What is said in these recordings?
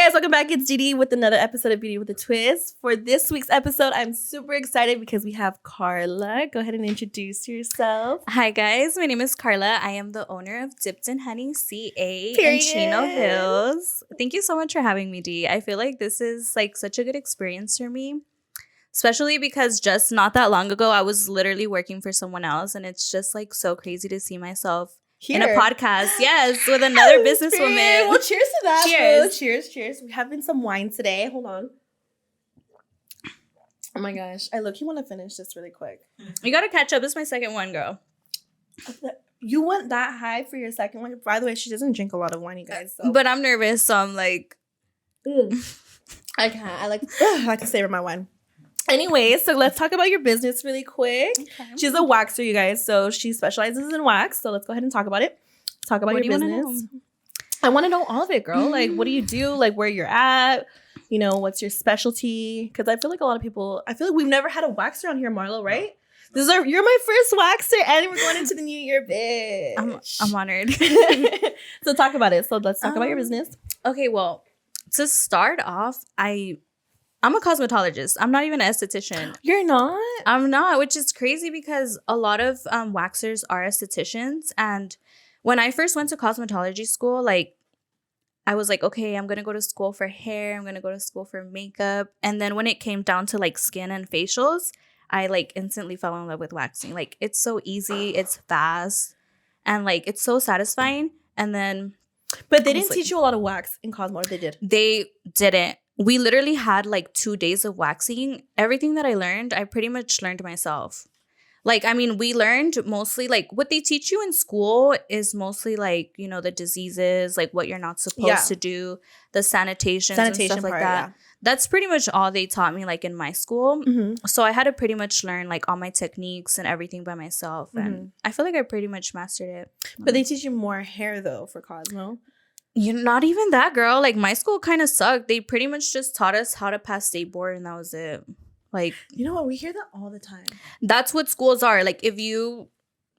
guys, welcome back. It's Didi with another episode of Beauty with a Twist. For this week's episode, I'm super excited because we have Carla. Go ahead and introduce yourself. Hi guys, my name is Carla. I am the owner of Dipped in Honey CA Period. in Chino Hills. Thank you so much for having me, Dee. I feel like this is like such a good experience for me, especially because just not that long ago, I was literally working for someone else, and it's just like so crazy to see myself in a podcast, yes, with another businesswoman. Well, cheers to that. Cheers. Cheers. We have some wine today. Hold on. Oh my gosh. I look, you want to finish this really quick. You gotta catch up. This is my second one, girl. You went that high for your second one? By the way, she doesn't drink a lot of wine, you guys. So. But I'm nervous, so I'm like... I can't. I like to savor my wine. Anyway, so let's talk about your business really quick. Okay. She's a waxer, you guys. So she specializes in wax. So let's go ahead and talk about it. Talk about your business. I want to know all of it, girl. Like, what do you do? Like, where you're at? You know, what's your specialty? Because I feel like a lot of people, I feel like we've never had a waxer on here, Marlo, right? You're my first waxer, and we're going into the new year, bitch. I'm honored. So talk about it. So let's talk about your business. Okay, well, to start off, I'm a cosmetologist. I'm not even an esthetician. You're not? I'm not, which is crazy because a lot of waxers are estheticians. And when I first went to cosmetology school, like, I was like, okay, I'm going to go to school for hair. I'm going to go to school for makeup. And then when it came down to like skin and facials, I like instantly fell in love with waxing. Like, it's so easy. It's fast. And like, it's so satisfying. And then... But they didn't teach you a lot of wax in Cosmo, or they did? They didn't. We literally had like 2 days of waxing. Everything that I learned, I pretty much learned myself. Like, I mean, we learned mostly like what they teach you in school is mostly like, you know, the diseases, like what you're not supposed to do, the sanitation and stuff like that. Yeah. That's pretty much all they taught me like in my school. Mm-hmm. So I had to pretty much learn like all my techniques and everything by myself. Mm-hmm. And I feel like I pretty much mastered it. But they teach you more hair though for Cosmo. You're not even that, girl. Like, my school kind of sucked. They pretty much just taught us how to pass state board, and that was it. Like, you know what? We hear that all the time. That's what schools are. Like, if you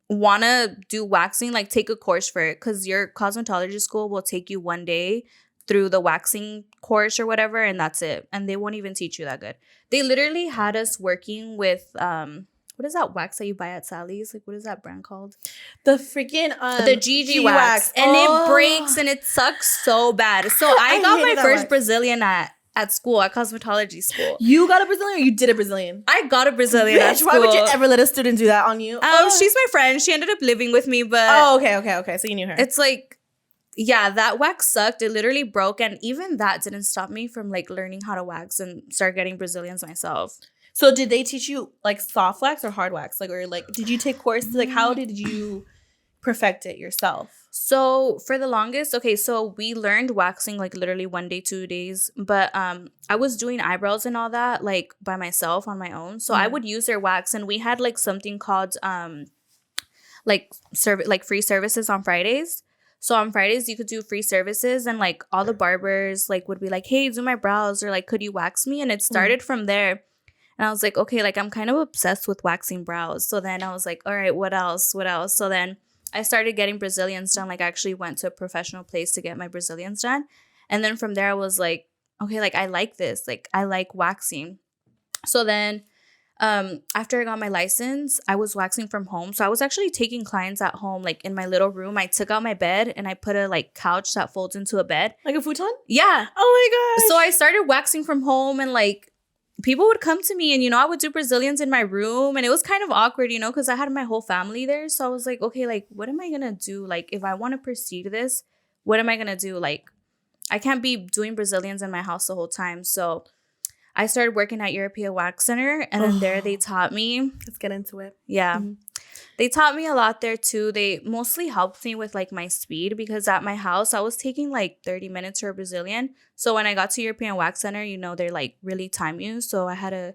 want to do waxing, like, take a course for it, because your cosmetology school will take you 1 day through the waxing course or whatever, and that's it. And they won't even teach you that good. They literally had us working with what is that wax that you buy at Sally's? Like, what is that brand called? The freaking the GG wax. And it breaks and it sucks so bad. So I got my first Brazilian at school, at cosmetology school. You got a Brazilian or you did a Brazilian? I got a Brazilian at school. Why would you ever let a student do that on you? She's my friend. She ended up living with me, but... Oh, okay. So you knew her. It's like... Yeah, that wax sucked. It literally broke. And even that didn't stop me from like learning how to wax and start getting Brazilians myself. So did they teach you like soft wax or hard wax? Like, or like, did you take courses? Like, how did you perfect it yourself? So for the longest, okay, so we learned waxing like literally 1 day, 2 days. But I was doing eyebrows and all that like by myself on my own. So I would use their wax, and we had like something called like free services on Fridays. So on Fridays, you could do free services, and like all the barbers like would be like, hey, do my brows, or like, could you wax me? And it started from there. And I was like, okay, like I'm kind of obsessed with waxing brows. So then I was like, all right, what else? So then I started getting Brazilians done. Like, I actually went to a professional place to get my Brazilians done. And then from there I was like, okay, like I like this. Like, I like waxing. So then after I got my license, I was waxing from home. So I was actually taking clients at home, like in my little room. I took out my bed and I put a like couch that folds into a bed. Like a futon? Yeah. Oh my gosh. So I started waxing from home, and like people would come to me, and, you know, I would do Brazilians in my room, and it was kind of awkward, you know, because I had my whole family there. So I was like, okay, like, what am I going to do? Like, if I want to pursue this, what am I going to do? Like, I can't be doing Brazilians in my house the whole time. So I started working at European Wax Center, and then there they taught me. Let's get into it. Yeah. Mm-hmm. They taught me a lot there too. They mostly helped me with like my speed, because at my house I was taking like 30 minutes for a Brazilian. So when I got to European Wax Center, you know, they're like really time you. So I had to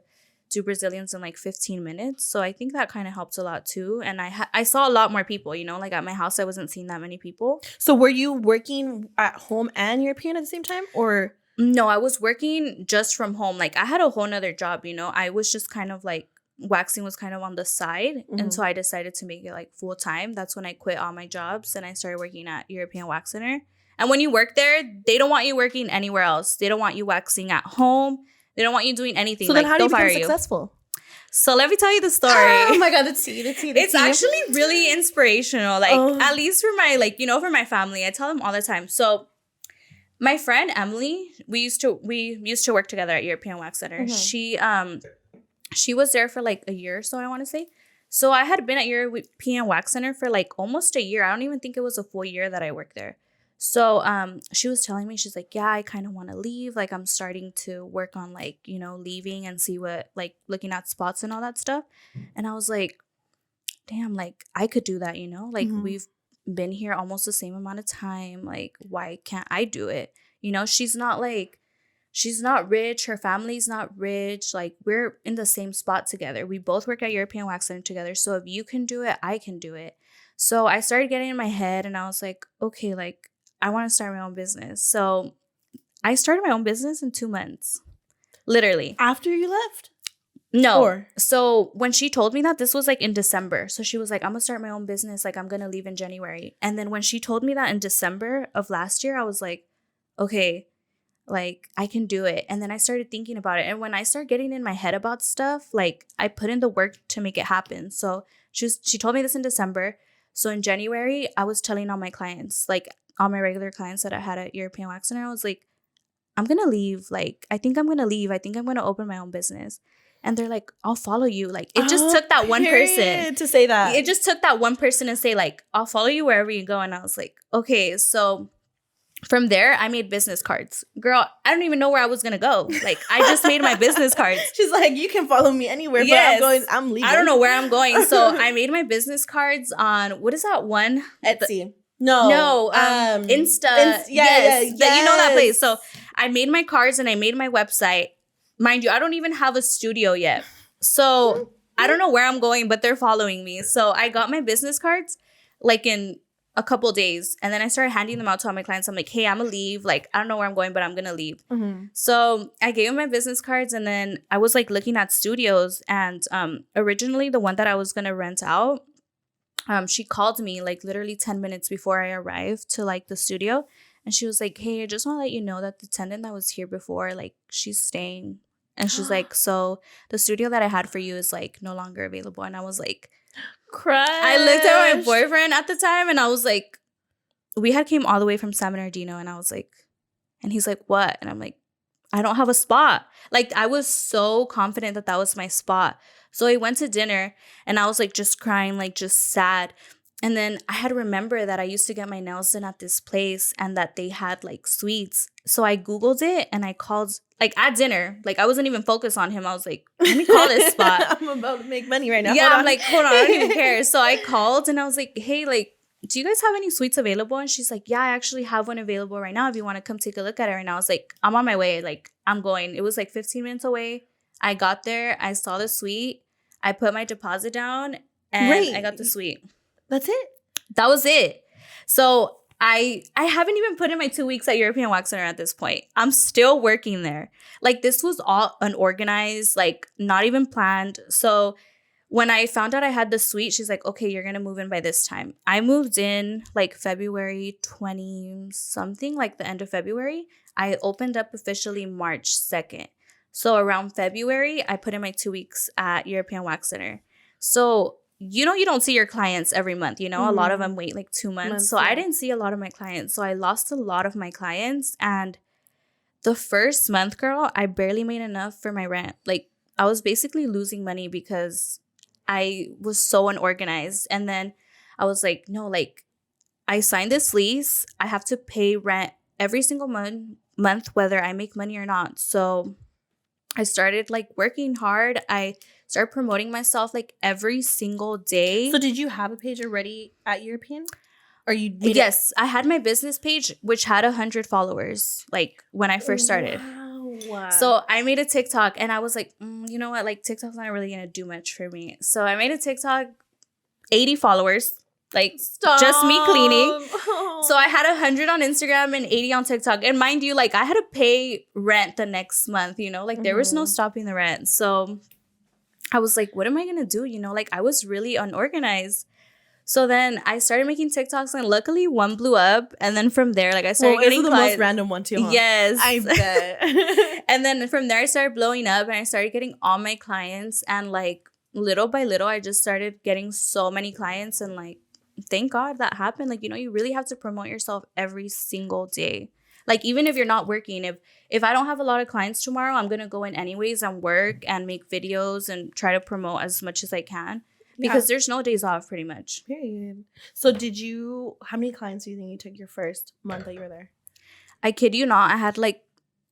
do Brazilians in like 15 minutes. So I think that kind of helps a lot too. And I saw a lot more people, you know, like at my house I wasn't seeing that many people. So were you working at home and European at the same time, or? No, I was working just from home. Like, I had a whole nother job, you know. I was just kind of like, waxing was kind of on the side. Mm-hmm. And so I decided to make it like full time. That's when I quit all my jobs and I started working at European Wax Center. And when you work there, they don't want you working anywhere else. They don't want you waxing at home. They don't want you doing anything. So then how do you become successful? So let me tell you the story. Oh my God, the tea. It's actually really inspirational. Like, at least for my, like, you know, for my family. I tell them all the time. So my friend Emily, we used to work together at European Wax Center. She was there for like a year or so, I want to say. So I had been at European Wax Center for like almost a year. I don't even think it was a full year that I worked there. So she was telling me, she's like, yeah, I kind of want to leave. Like, I'm starting to work on, like, you know, leaving and see what, like, looking at spots and all that stuff. And I was like, damn, like, I could do that, you know? Like, we've been here almost the same amount of time. Like, why can't I do it? You know, she's not rich. Her family's not rich. Like, we're in the same spot together. We both work at European Wax Center together. So if you can do it, I can do it. So I started getting in my head and I was like, okay, like, I want to start my own business. So I started my own business in 2 months. Literally. After you left? No. So when she told me that, this was like in December. So she was like, I'm going to start my own business. Like, I'm going to leave in January. And then when she told me that in December of last year, I was like, okay, like, I can do it. And then I started thinking about it. And when I start getting in my head about stuff, like, I put in the work to make it happen. So she told me this in December. So in January, I was telling all my clients, like, all my regular clients that I had at European Wax Center, I was like, I'm going to leave. Like, I think I'm going to leave. I think I'm going to open my own business. And they're like, I'll follow you. Like, it just took that one person to say that. It just took that one person to say, like, I'll follow you wherever you go. And I was like, okay. So from there, I made business cards. Girl, I don't even know where I was going to go. Like, I just made my business cards. She's like, you can follow me anywhere, yes, but I'm leaving. I don't know where I'm going. So I made my business cards on, what is that one? Etsy. Insta. Yes. You know that place. So I made my cards and I made my website. Mind you, I don't even have a studio yet. So I don't know where I'm going, but they're following me. So I got my business cards like in a couple days. And then I started handing them out to all my clients. I'm like, hey, I'm going to leave. Like, I don't know where I'm going, but I'm going to leave. So I gave them my business cards. And then I was like looking at studios. And originally the one that I was going to rent out, she called me like literally 10 minutes before I arrived to like the studio. And she was like, hey, I just want to let you know that the tenant that was here before, like, she's staying. And she's like, so the studio that I had for you is like no longer available. And I was like, crush. I looked at my boyfriend at the time and I was like, we had came all the way from San Bernardino. And I was like, and he's like, what? And I'm like, I don't have a spot. Like, I was so confident that that was my spot. So I went to dinner and I was like just crying, like just sad. And then I had to remember that I used to get my nails done at this place and that they had like suites. So I Googled it and I called like at dinner. Like, I wasn't even focused on him. I was like, let me call this spot. I'm about to make money right now. Yeah, I'm like, hold on, I don't even care. So I called and I was like, hey, like, do you guys have any suites available? And she's like, yeah, I actually have one available right now if you want to come take a look at it. And I was like, I'm on my way. Like, I'm going. It was like 15 minutes away. I got there. I saw the suite. I put my deposit down and I got the suite. That's it? That was it. So I haven't even put in my 2 weeks at European Wax Center at this point. I'm still working there. Like, this was all unorganized, like not even planned. So when I found out I had the suite, she's like, okay, you're going to move in by this time. I moved in like February 20 something, like the end of February. I opened up officially March 2nd. So around February, I put in my 2 weeks at European Wax Center. So, you know, you don't see your clients every month. You know, a lot of them wait like 2 months. So I didn't see a lot of my clients. So I lost a lot of my clients. And the first month, girl, I barely made enough for my rent. Like, I was basically losing money because I was so unorganized. And then I was like, no, like, I signed this lease. I have to pay rent every single month, whether I make money or not. So I started like working hard. I started promoting myself like every single day. So did you have a page already at European? Or you did Yes, I had my business page, which had 100 followers, like when I first started. Wow. So I made a TikTok and I was like, you know what? Like, TikTok's not really going to do much for me. So I made a TikTok, 80 followers. Like, just me cleaning. So I had 100 on Instagram and 80 on TikTok. And mind you, like, I had to pay rent the next month, you know? Like, there was no stopping the rent. So I was like, what am I going to do? You know, like, I was really unorganized. So then I started making TikToks, and luckily one blew up. And then from there, like I started getting the clients. most random one too, huh? Yes. I bet. And then from there, I started blowing up, and I started getting all my clients. And like little by little, I just started getting so many clients. And like, thank God that happened. Like, you know, you really have to promote yourself every single day. Like, even if you're not working, if I don't have a lot of clients tomorrow, I'm going to go in anyways and work and make videos and try to promote as much as I can. Because there's no days off, pretty much. Period. So how many clients do you think you took your first month that you were there? I kid you not, I had like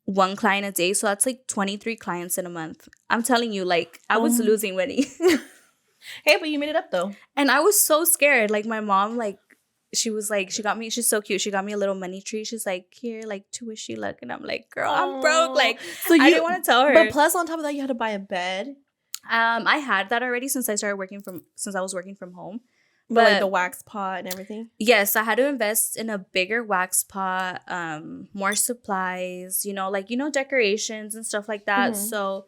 one client a day. So that's like 23 clients in a month. I'm telling you, like, I was losing money. Hey, but you made it up though. And I was so scared. Like, my mom, like, she's so cute. She got me a little money tree. She's like, here, like, to wish you luck. And I'm like, girl, I'm broke. Like, so I didn't want to tell her. But plus on top of that, you had to buy a bed. I had that already since I was working from home. But like the wax pot and everything? Yes, I had to invest in a bigger wax pot, more supplies, decorations and stuff like that. Mm-hmm. So,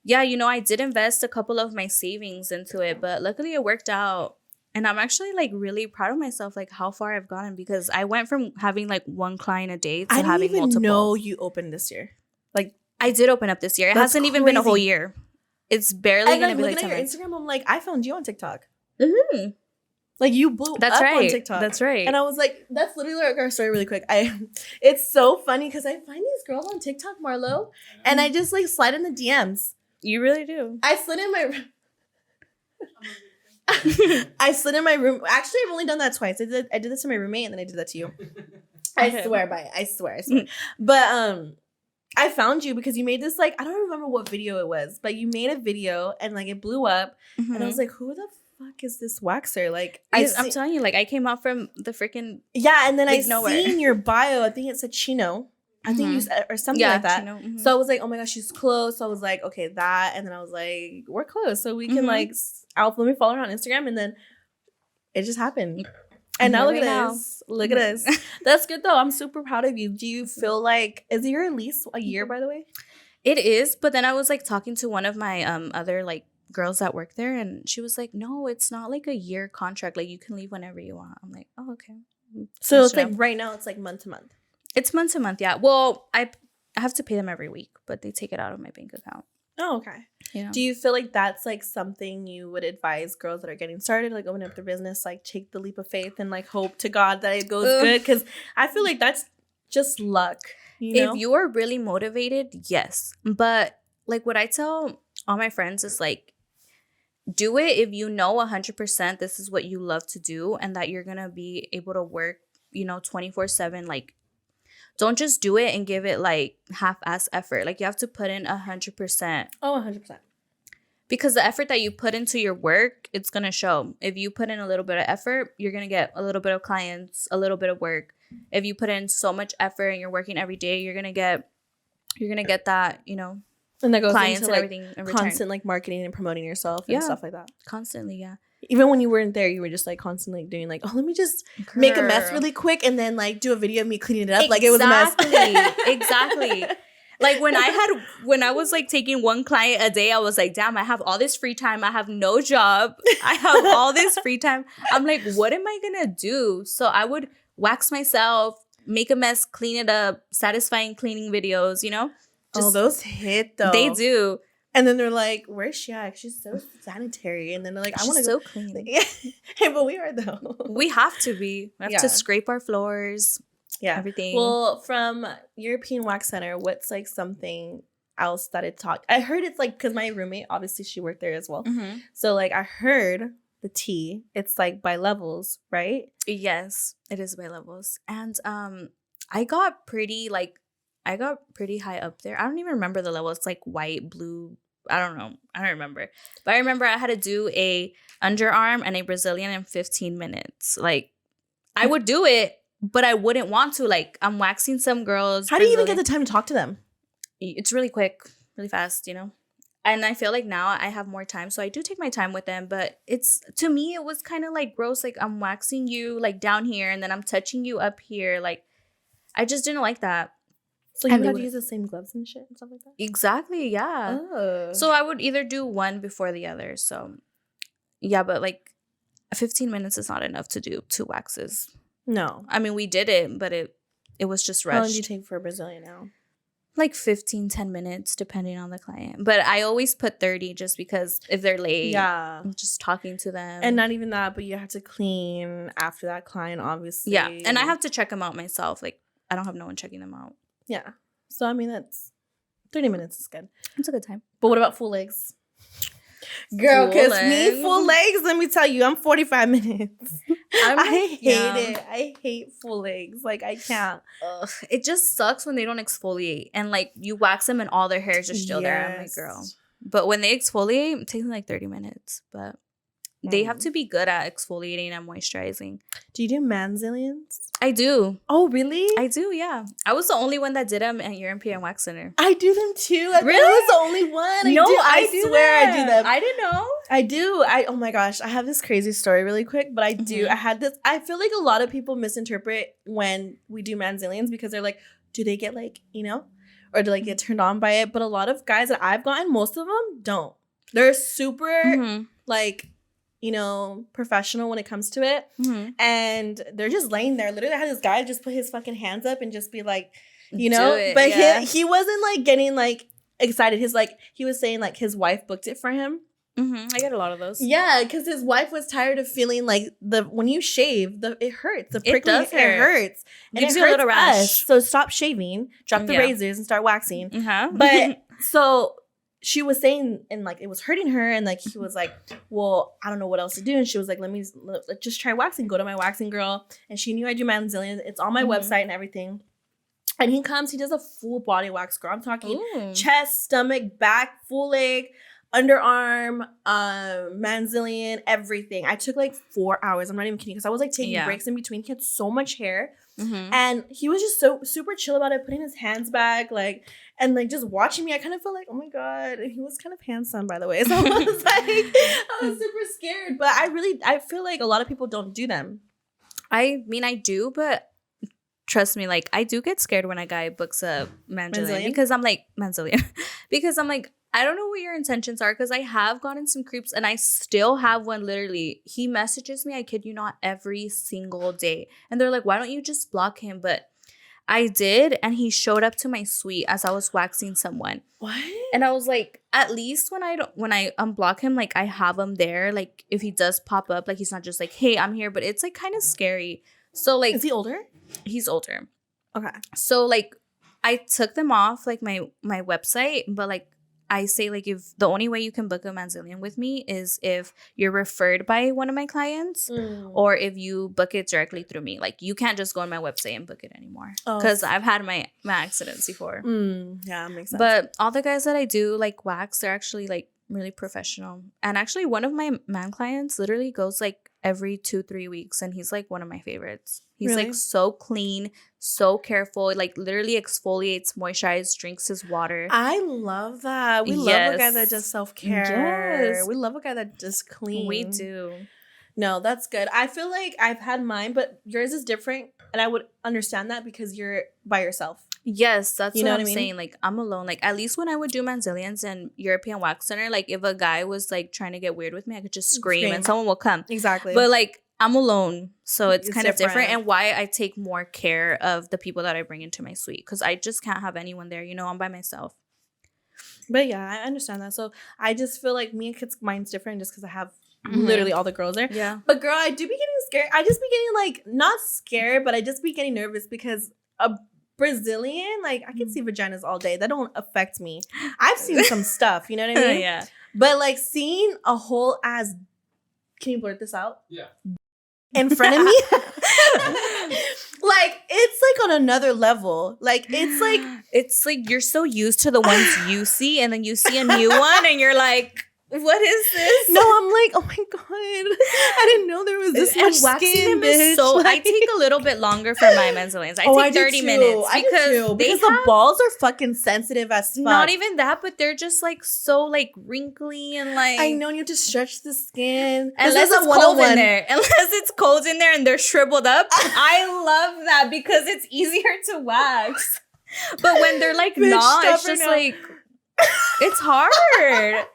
yeah, I did invest a couple of my savings into it, but luckily it worked out. And I'm actually like really proud of myself, like how far I've gotten, because I went from having like one client a day to having multiple. I didn't even know you opened this year. Like, I did open up this year. It hasn't even been a whole year. It's barely going to be like 10 months. Looking at your Instagram, I'm like, I found you on TikTok. Mm-hmm. Like, you blew up on TikTok. That's right. And I was like, that's literally like our story really quick. It's so funny because I find these girls on TikTok, Marlo, and I just like slide in the DMs. You really do. I slid in my room. Actually, I've only done that twice. I did this to my roommate, and then I did that to you. I swear by it. I swear. But I found you because you made this, like, I don't remember what video it was, but you made a video and like it blew up. Mm-hmm. And I was like, who the fuck is this waxer? Like, I'm telling you, like, I came out from the freaking and then I seen your bio. I think it said Chino. I think you said, or something like that. Chino, mm-hmm. So I was like, oh my gosh, she's close. So I was like, okay, that. And then I was like, we're close. So we can like, let me follow her on Instagram. And then it just happened. And now look at this. Look at this. That's good though. I'm super proud of you. Do you feel like, is your lease a year, by the way? It is. But then I was like talking to one of my other like girls that work there, and she was like, no, it's not like a year contract. Like, you can leave whenever you want. I'm like, oh, okay. So it's like right now it's like month to month. It's month to month, yeah. Well, I have to pay them every week, but they take it out of my bank account. Oh, okay. Yeah. Do you feel like that's like something you would advise girls that are getting started, like opening up their business, like take the leap of faith and like hope to God that it goes good? Because I feel like that's just luck. If you are really motivated, yes. But like what I tell all my friends is like, do it if you know 100% this is what you love to do and that you're going to be able to work, 24/7. Like, don't just do it and give it like half-ass effort. Like, you have to put in 100%. Oh, 100%. Because the effort that you put into your work, it's going to show. If you put in a little bit of effort, you're going to get a little bit of clients, a little bit of work. If you put in so much effort and you're working every day, you're going to get that, and that goes clients into, and like, everything in return. Constant like marketing and promoting yourself and stuff like that. Constantly, yeah. Even when you weren't there, you were just like constantly doing like, oh, let me just make a mess really quick and then like do a video of me cleaning it up. Like it was a mess. Exactly. Like when I was like taking one client a day, I was like, damn, I have all this free time. I have no job. I have all this free time. I'm like, what am I going to do? So I would wax myself, make a mess, clean it up, satisfying cleaning videos, Just, those hit though. They do. And then they're like, where's she at? She's so sanitary. And then they're like, I want to go. So clean. Hey, but we are though. We have to be. We have to scrape our floors. Yeah. Everything. Well, from European Wax Center, what's like something else that it taught? I heard it's like, because my roommate, obviously she worked there as well. Mm-hmm. So like I heard the tea, it's like by levels, right? Yes, it is by levels. And I got pretty high up there. I don't even remember the level. It's like white, blue. I don't know. I don't remember. But I remember I had to do a underarm and a Brazilian in 15 minutes. Like, I would do it, but I wouldn't want to. Like, I'm waxing some girls. How do you even get the time to talk to them? It's really quick, really fast, And I feel like now I have more time. So I do take my time with them. But to me, it was kind of like gross. Like, I'm waxing you like down here and then I'm touching you up here. Like, I just didn't like that. So you had to use the same gloves and shit and stuff like that? Exactly, yeah. Oh. So I would either do one before the other. So, yeah, but like, 15 minutes is not enough to do 2 waxes. No. I mean, we did it, but it was just rushed. How long do you take for a Brazilian now? Like 15, 10 minutes, depending on the client. But I always put 30 just because if they're late, I'm just talking to them. And not even that, but you have to clean after that client, obviously. Yeah. And I have to check them out myself. Like, I don't have no one checking them out. Yeah. So, I mean, that's 30 minutes is good. It's a good time. But what about full legs? Girl, because me, full legs, let me tell you, I'm 45 minutes. I hate it. I hate full legs. Like, I can't. It just sucks when they don't exfoliate. And, like, you wax them and all their hair is just still there. I'm like, girl. But when they exfoliate, it takes like 30 minutes. But they have to be good at exfoliating and moisturizing. Do you do manzilians? I do. Oh, really? I do, yeah. I was the only one that did them at European Wax Center. I do them too. I really? was the only one. No, I swear I do them. I didn't know. I do. Oh my gosh. I have this crazy story really quick, but I do. I had this. I feel like a lot of people misinterpret when we do manzilians because they're like, do they get like, you know, or do they get turned on by it? But a lot of guys that I've gotten, most of them don't. They're super like, you know, professional when it comes to it. And they're just laying there. Literally, I had this guy just put his fucking hands up and just be like, you know, but he wasn't like getting like excited. He was saying like his wife booked it for him. I get a lot of those. Yeah, because his wife was tired of feeling like when you shave, it hurts. The prickly, it hurts. And gives you a little rash. Us. So stop shaving, drop the razors and start waxing. But so she was saying, and like it was hurting her, and like he was like, well, I don't know what else to do. And she was like, let's just try waxing. Go to my waxing girl. And she knew I do manzilian. It's on my website and everything. And he comes, he does a full body wax, girl. I'm talking chest, stomach, back, full leg, underarm, manzilian, everything. I took like 4 hours. I'm not even kidding, because I was like taking breaks in between. He had so much hair. And he was just so super chill about it, putting his hands back, like, and like just watching me. I kind of felt like, oh my God. And he was kind of handsome, by the way. So I was like, I was super scared. But I feel like a lot of people don't do them. I mean, I do, but trust me, like, I do get scared when a guy books a manzilian because I'm like, because I'm like, I don't know what your intentions are, because I have gotten some creeps, and I still have one. Literally, he messages me, I kid you not, every single day. And they're like, why don't you just block him? But I did, and he showed up to my suite as I was waxing someone. What? And I was like, at least when I unblock him, like, I have him there. Like, if he does pop up, like, he's not just like, hey, I'm here. But it's like kind of scary. So like, is he older? He's older. Okay. So like, I took them off like my website, but like, I say, like, if the only way you can book a manzilian with me is if you're referred by one of my clients or if you book it directly through me. Like, you can't just go on my website and book it anymore, because I've had my accidents before. Yeah, makes sense. But all the guys that I do like wax, they're actually like really professional. And actually, one of my man clients literally goes like every 2-3 weeks, and he's like one of my favorites. He's like so clean, so careful, like literally exfoliates, moisturizes, drinks his water. I love that. We love a guy that does self-care. Yes. We love a guy that does clean. We do. No, that's good. I feel like I've had mine, but yours is different, and I would understand that because you're by yourself. Yes, that's you know what I'm I mean? Saying. Like, I'm alone. Like, at least when I would do manzilians and European Wax Center, like, if a guy was like trying to get weird with me, I could just scream. And someone will come. Exactly. But like, I'm alone, so it's kind of different. And why I take more care of the people that I bring into my suite, because I just can't have anyone there. You know, I'm by myself. But yeah, I understand that. So I just feel like me and kids, mine's different just because I have literally all the girls there. Yeah. But girl, I do be getting scared. I just be getting like, not scared, but I just be getting nervous because a Brazilian, like, I can see vaginas all day. That don't affect me. I've seen some stuff, you know what I mean? Yeah. But like seeing a whole ass, can you blurt this out? Yeah. In front of me, like, it's like on another level. Like, it's like you're so used to the ones you see, and then you see a new one, and you're like, what is this? No, I'm like, oh my God, I didn't know there was this much skin, bitch. So like, I take a little bit longer for my manzilians. I take 30 minutes because the balls are fucking sensitive as fuck. Not even that, but they're just like so like wrinkly and like, I know, you have to stretch the skin. Unless it's cold in there. Unless it's cold in there and they're shriveled up. I love that because it's easier to wax. But when they're like, bitch, not, it's just like, it's hard.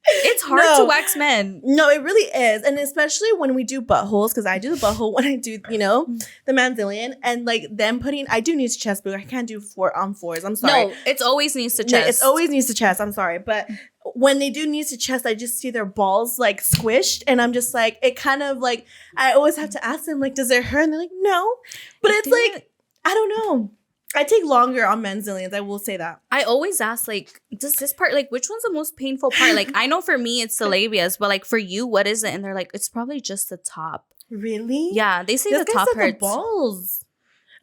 It's hard to wax men. No, it really is. And especially when we do buttholes, because I do the butthole when I do, the manzillion. And like them I do need to chest, but I can't do 4-on-4s. I'm sorry. No, it's always knees to chest. Yeah, it's always knees to chest. I'm sorry. But when they do knees to chest, I just see their balls like squished. And I'm just like, it kind of like, I always have to ask them, like, does it hurt? And they're like, no. But it's like, I don't know. I take longer on manzillions. I will say that. I always ask, like, does this part, like, which one's the most painful part? Like, I know for me, it's the labias, but like for you, what is it? And they're like, it's probably just the top. Really? Yeah, they say the top hurts. The balls.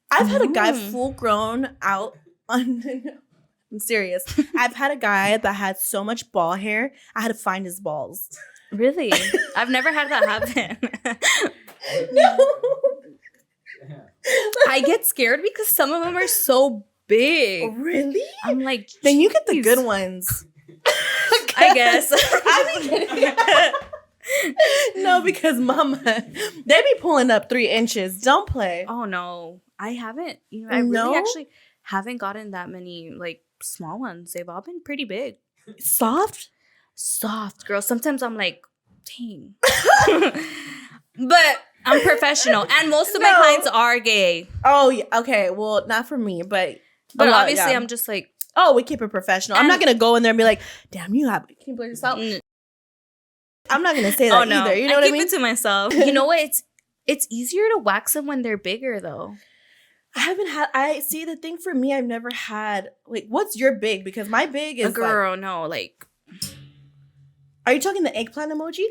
I've had a guy full grown out on. I'm serious. I've had a guy that had so much ball hair, I had to find his balls. Really? I've never had that happen. No. I get scared because some of them are so big. Really? I'm like, then you get the good ones. I guess. No, because mama, they be pulling up 3 inches. Don't play. Oh no, I haven't. I really actually haven't gotten that many like small ones. They've all been pretty big. Soft, girl. Sometimes I'm like, dang. But I'm professional, and most of my clients are gay. Oh, yeah. Okay. Well, not for me, but obviously, I'm just like, oh, we keep it professional. I'm not gonna go in there and be like, damn, can you blame yourself? I'm not gonna say that either. You know what I mean? I keep it to myself. You know what? It's easier to wax them when they're bigger, though. I see the thing for me. I've never had like, what's your big? Because my big is girl. No, like, are you talking the eggplant emoji?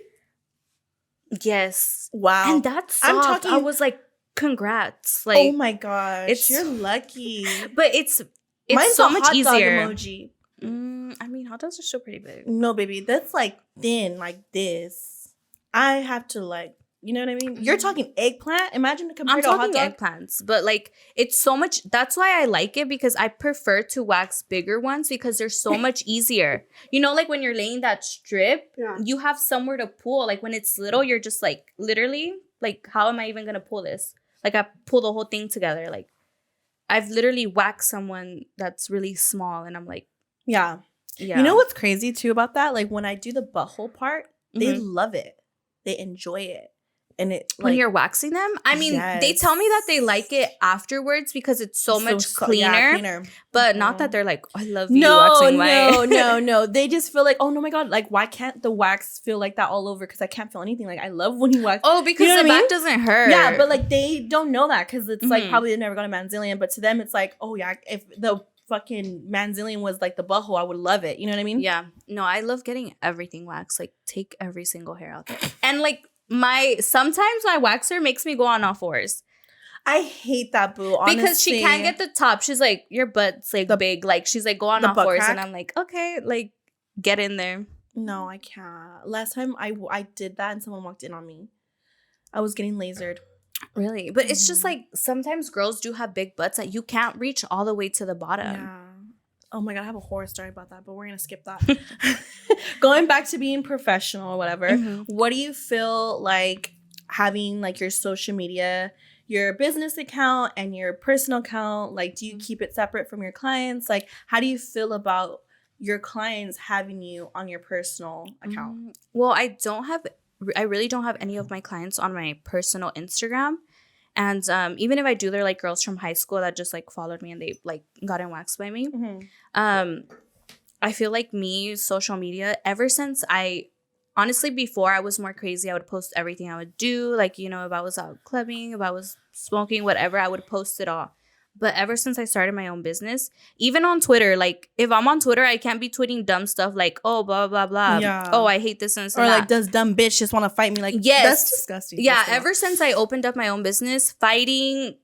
Yes. Wow. And that's soft. I was like, congrats. Like, oh my gosh, you're lucky. But it's mine's so much easier. Emoji. I mean, hot dogs are still pretty big. No, baby, that's like thin, like this. I have to like, you know what I mean? You're talking eggplant. Imagine compared to a hot dog. Eggplants, but like it's so much. That's why I like it, because I prefer to wax bigger ones because they're so much easier. Like when you're laying that strip, you have somewhere to pull. Like when it's little, you're just like literally like, how am I even gonna pull this? Like I pull the whole thing together. Like I've literally waxed someone that's really small, and I'm like, yeah. You know what's crazy too about that? Like when I do the butthole part, they love it. They enjoy it. And it when you're waxing them, I mean, they tell me that they like it afterwards because it's so much cleaner. But not that they're like, I love you waxing my. No. They just feel like, oh no, my God, like why can't the wax feel like that all over? Because I can't feel anything. Like I love when you wax. Oh, because the back doesn't hurt. Yeah, but like they don't know that because it's like probably they've never gone to manzillion. But to them, it's like, oh yeah, if the fucking manzillion was like the butthole, I would love it. You know what I mean? Yeah. No, I love getting everything waxed. Like take every single hair out there. And like sometimes my waxer makes me go on all fours. I hate that, boo. Honestly. Because she can't get the top. She's like, your butt's like big. Like she's like, go on all fours, and I'm like, okay, like get in there. No, I can't. Last time I did that, and someone walked in on me. I was getting lasered. Really? But it's just like sometimes girls do have big butts that you can't reach all the way to the bottom. Yeah. Oh my God, I have a horror story about that, but we're going to skip that. Going back to being professional or whatever, what do you feel like having like your social media, your business account and your personal account? Like, do you keep it separate from your clients? Like, how do you feel about your clients having you on your personal account? Well, I really don't have any of my clients on my personal Instagram. And even if I do, they're like girls from high school that just like followed me and they like gotten waxed by me. I feel like social media, ever since honestly, before I was more crazy, I would post everything I would do. Like, if I was out clubbing, if I was smoking, whatever, I would post it all. But ever since I started my own business, even on Twitter, like if I'm on Twitter, I can't be tweeting dumb stuff like, oh, blah, blah, blah. Yeah. Oh, I hate this and that. Or like, does dumb bitch just want to fight me? Like, yes. That's disgusting. Yeah. Ever since I opened up my own business, fighting,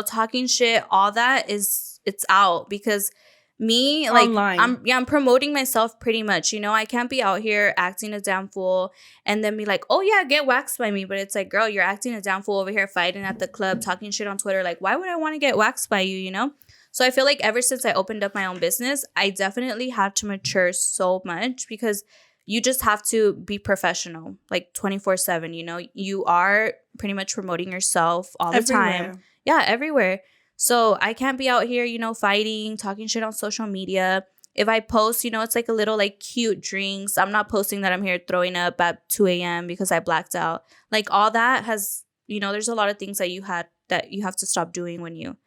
talking shit, all that it's out because me, like, online. I'm promoting myself pretty much. I can't be out here acting a damn fool and then be like, oh yeah, get waxed by me. But it's like, girl, you're acting a damn fool over here fighting at the club, talking shit on Twitter. Like, why would I want to get waxed by you, So I feel like ever since I opened up my own business, I definitely had to mature so much because you just have to be professional, like 24/7, You are pretty much promoting yourself all the time. Yeah, everywhere. So I can't be out here, fighting, talking shit on social media. if I post, it's like a little like cute drinks. I'm not posting that I'm here throwing up at 2 a.m. because I blacked out. Like all that has, there's a lot of things that you have to stop doing when you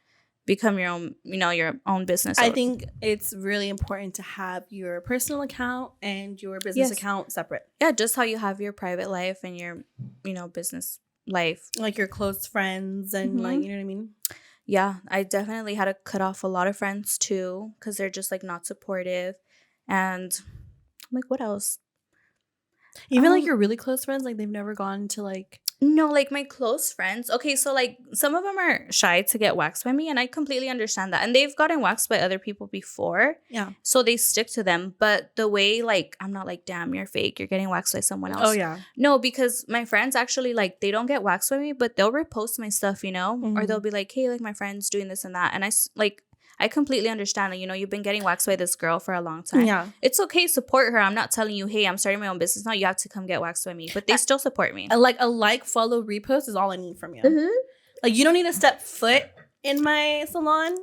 become your own, your own business. I think it's really important to have your personal account and your business account separate. Yeah, just how you have your private life and your, business life. Like your close friends and like, you know what I mean? Yeah, I definitely had to cut off a lot of friends too because they're just like not supportive. And I'm like, what else? Even like your really close friends, like they've never gone to like... No, like my close friends. Okay, so like some of them are shy to get waxed by me, and I completely understand that. And they've gotten waxed by other people before. Yeah. So they stick to them. But the way like, I'm not like, damn, you're fake. You're getting waxed by someone else. Oh, yeah. No, because my friends actually like, they don't get waxed by me, but they'll repost my stuff, or they'll be like, hey, like my friend's doing this and that. And I completely understand that, you've been getting waxed by this girl for a long time. Yeah. It's okay. Support her. I'm not telling you, hey, I'm starting my own business now. You have to come get waxed by me. But they still support me. A like, follow, repost is all I need from you. Like, you don't need to step foot in my salon.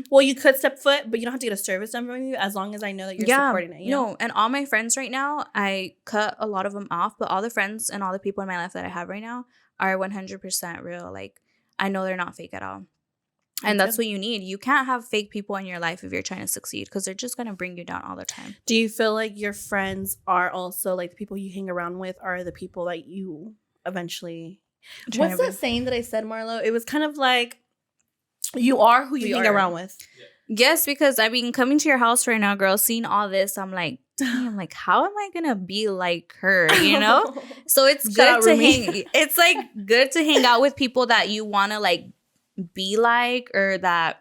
Well, you could step foot, but you don't have to get a service done from you as long as I know that you're supporting it. No, and all my friends right now, I cut a lot of them off. But all the friends and all the people in my life that I have right now are 100% real. Like, I know they're not fake at all. And that's what you need. You can't have fake people in your life if you're trying to succeed because they're just going to bring you down all the time. Do you feel like your friends are also like the people you hang around with are the people that you eventually... What's that saying that I said, Marlo? It was kind of like you are who you hang around with. Yes, because I mean, coming to your house right now, girl, seeing all this, I'm like, damn, like, how am I going to be like her, So it's good to hang... It's like good to hang out with people that you want to like be like, or that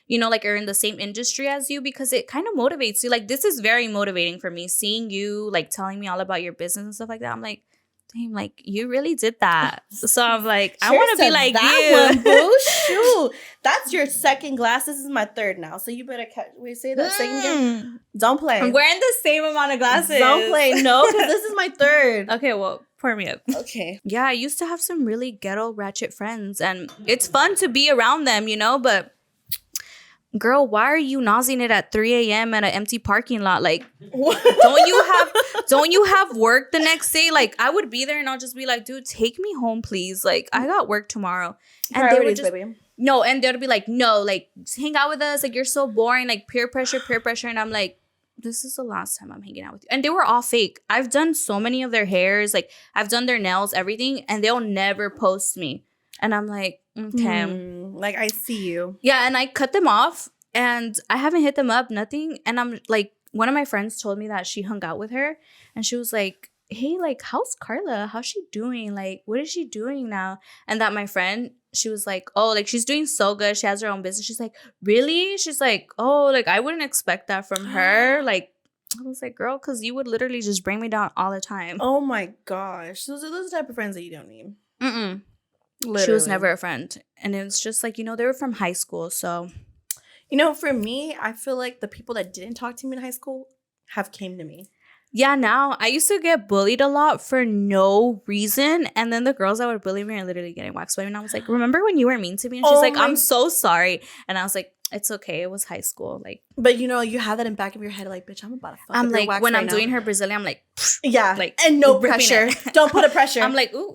like are in the same industry as you, because it kind of motivates you. Like, this is very motivating for me, seeing you like telling me all about your business and stuff like that. I'm like, damn, like you really did that. So I'm like, I want to be like you. Boo. Shoot, that's your second glass. This is my third now, so you better catch. We say that same again. Don't play. I'm wearing the same amount of glasses. Don't play. No, because this is my third. Okay, well, pour me up. Okay. Yeah, I used to have some really ghetto ratchet friends, and it's fun to be around them, but girl, why are you nosing it at 3 a.m. at an empty parking lot? Like, don't you have work the next day? Like, I would be there and I'll just be like, dude, take me home, please. Like, I got work tomorrow. And they would just, baby. No, and they'd be like, no, like, just hang out with us. Like, you're so boring. Like, peer pressure. And I'm like, this is the last time I'm hanging out with you. And they were all fake. I've done so many of their hairs. Like, I've done their nails, everything. And they'll never post me. And I'm like, okay. Like, I see you. Yeah, and I cut them off. And I haven't hit them up, nothing. And I'm like, one of my friends told me that she hung out with her. And she was like, hey, like, how's Carla? How's she doing? Like, what is she doing now? And that my friend, she was like, oh, like, she's doing so good. She has her own business. She's like, really? She's like, oh, like, I wouldn't expect that from her. Like, I was like, girl, because you would literally just bring me down all the time. Oh, my gosh. Those are the type of friends that you don't need. Literally. She was never a friend. And it was just like, they were from high school. So, for me, I feel like the people that didn't talk to me in high school have came to me. Yeah, now I used to get bullied a lot for no reason. And then the girls that would bully me are literally getting waxed by me. And I was like, remember when you were mean to me? And she's like, I'm so sorry. And I was like, it's okay. It was high school. Like, but you have that in the back of your head, like, bitch, I'm about to fuck I'm like, when right I'm doing her Brazilian, I'm like, yeah, like, and no pressure. Don't put a pressure. I'm like, ooh.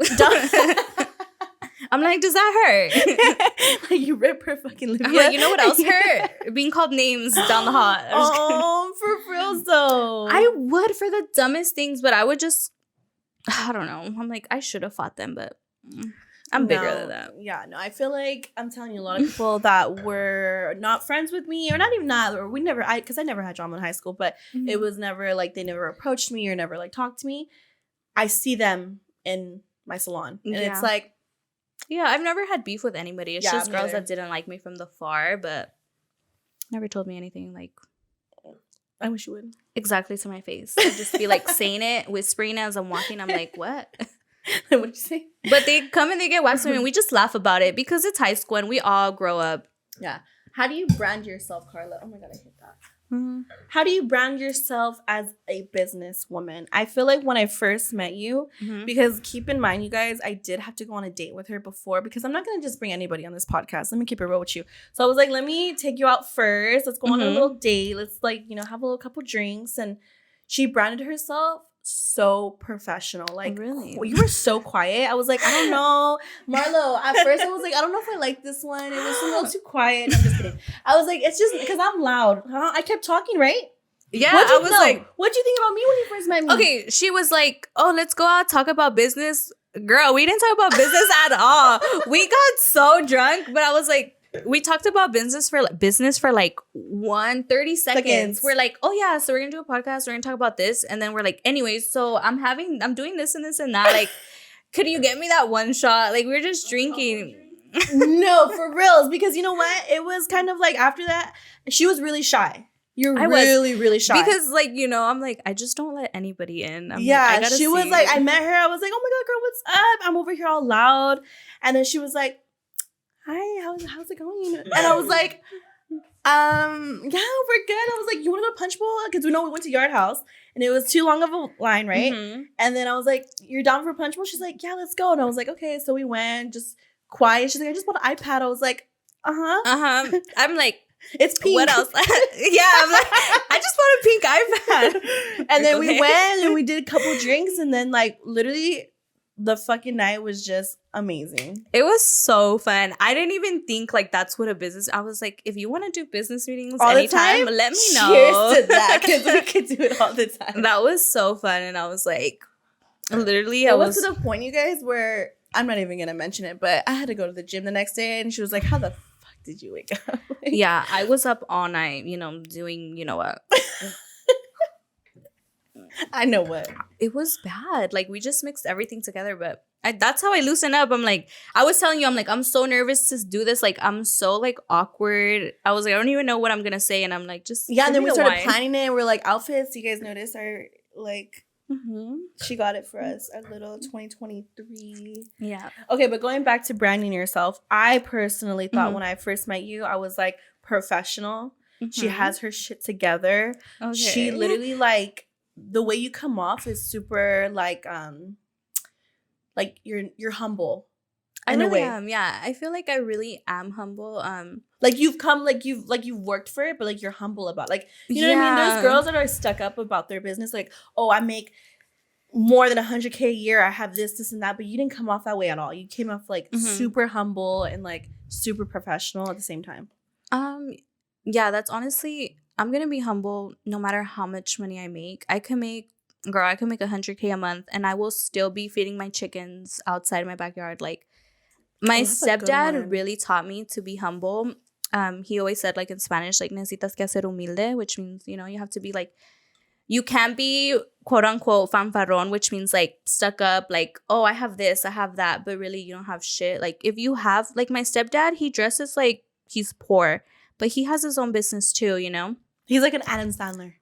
I'm like, does that hurt? Like, you rip her fucking lip. I'm like, you know what else hurt? Being called names down the hall. Oh, for real though. I would for the dumbest things, but I would just, I don't know. I'm like, I should have fought them, but I'm bigger than that. Yeah, no, I feel like I'm telling you, a lot of people that were not friends with me, or not even that, or because I never had drama in high school, but it was never like they never approached me or never like talked to me. I see them in my salon, and it's like, yeah, I've never had beef with anybody. It's just girls that didn't like me from the far, but never told me anything. Like, I wish you would. Exactly to my face. I'd just be like saying it, whispering as I'm walking. I'm like, what? What did you say? But they come and they get waxed with me, and we just laugh about it because it's high school and we all grow up. Yeah. How do you brand yourself, Carla? Oh my God, I hate that. How do you brand yourself as a businesswoman? I feel like when I first met you, because keep in mind, you guys, I did have to go on a date with her before because I'm not going to just bring anybody on this podcast. Let me keep it real with you. So I was like, let me take you out first. Let's go on a little date. Let's like, have a little couple drinks. And she branded herself so professional. Like, really? You were so quiet. I was like, I don't know. Marlo, at first I was like, I don't know if I like this one. It was a little too quiet. I'm just kidding. I was like, it's just because I'm loud. Huh? I kept talking, right? Yeah, I was like, what'd you think about me when you first met me? Okay, she was like, oh, let's go out, talk about business. Girl, we didn't talk about business at all. We got so drunk, but I was like, we talked about business for like 30 seconds. We're like, oh yeah, so we're gonna do a podcast. We're gonna talk about this, and then we're like, anyways, so I'm doing this and this and that. Like, could you get me that one shot? Like, we were just drinking. No, for reals, because you know what? It was kind of like after that, she was really shy. You're really shy. Because, like, I'm like, I just don't let anybody in. She was like, I met her. I was like, oh my God, girl, what's up? I'm over here all loud. And then she was like, hi, how's it going? And I was like, yeah, we're good. I was like, you want to go to Punch Bowl? Because we went to Yard House. And it was too long of a line, right? And then I was like, you're down for Punch Bowl? She's like, yeah, let's go. And I was like, okay. So we went, just quiet. She's like, I just bought an iPad. I was like, I'm like, it's pink. What else? Yeah, I'm like, I just bought a pink iPad. And then we went and we did a couple drinks. And then, like, literally, the fucking night was just amazing. It was so fun. I didn't even think, like, that's what a business... I was like, if you want to do business meetings all anytime, let me know. Cheers to that, because we could do it all the time. That was so fun. And I was like, literally, it was to the point, you guys, where... I'm not even going to mention it, but I had to go to the gym the next day. And she was like, how the fuck did you wake up? Yeah, I was up all night, doing, what. I know what. It was bad. Like, we just mixed everything together, but that's how I loosen up. I'm like, I was telling you, I'm like, I'm so nervous to do this. Like, I'm so, like, awkward. I was like, I don't even know what I'm going to say. And I'm like, just yeah, and then we started planning it. We're like, outfits, you guys notice, are, like... She got it for us, our little 2023. Yeah. Okay, but going back to branding yourself, I personally thought when I first met you, I was like professional. She has her shit together. Okay. She literally, like, the way you come off is super like you're humble. I really am. Yeah, I feel like I really am humble. Like you've come, like you've worked for it, but like you're humble about, like, you know what I mean? There's girls that are stuck up about their business, like, oh, I make more than 100K a year. I have this, and that, but you didn't come off that way at all. You came off like super humble and like super professional at the same time. Yeah, that's honestly, I'm gonna be humble no matter how much money I make. I can make 100K a month, and I will still be feeding my chickens outside my backyard. Like, my stepdad really taught me to be humble. He always said, like, in Spanish, like, necesitas que ser humilde, which means, you have to be, like, you can't be, quote unquote, fanfarrón, which means, like, stuck up, like, oh, I have this, I have that, but really you don't have shit. Like, if you have, like, my stepdad, he dresses like he's poor, but he has his own business too, He's like an Adam Sandler.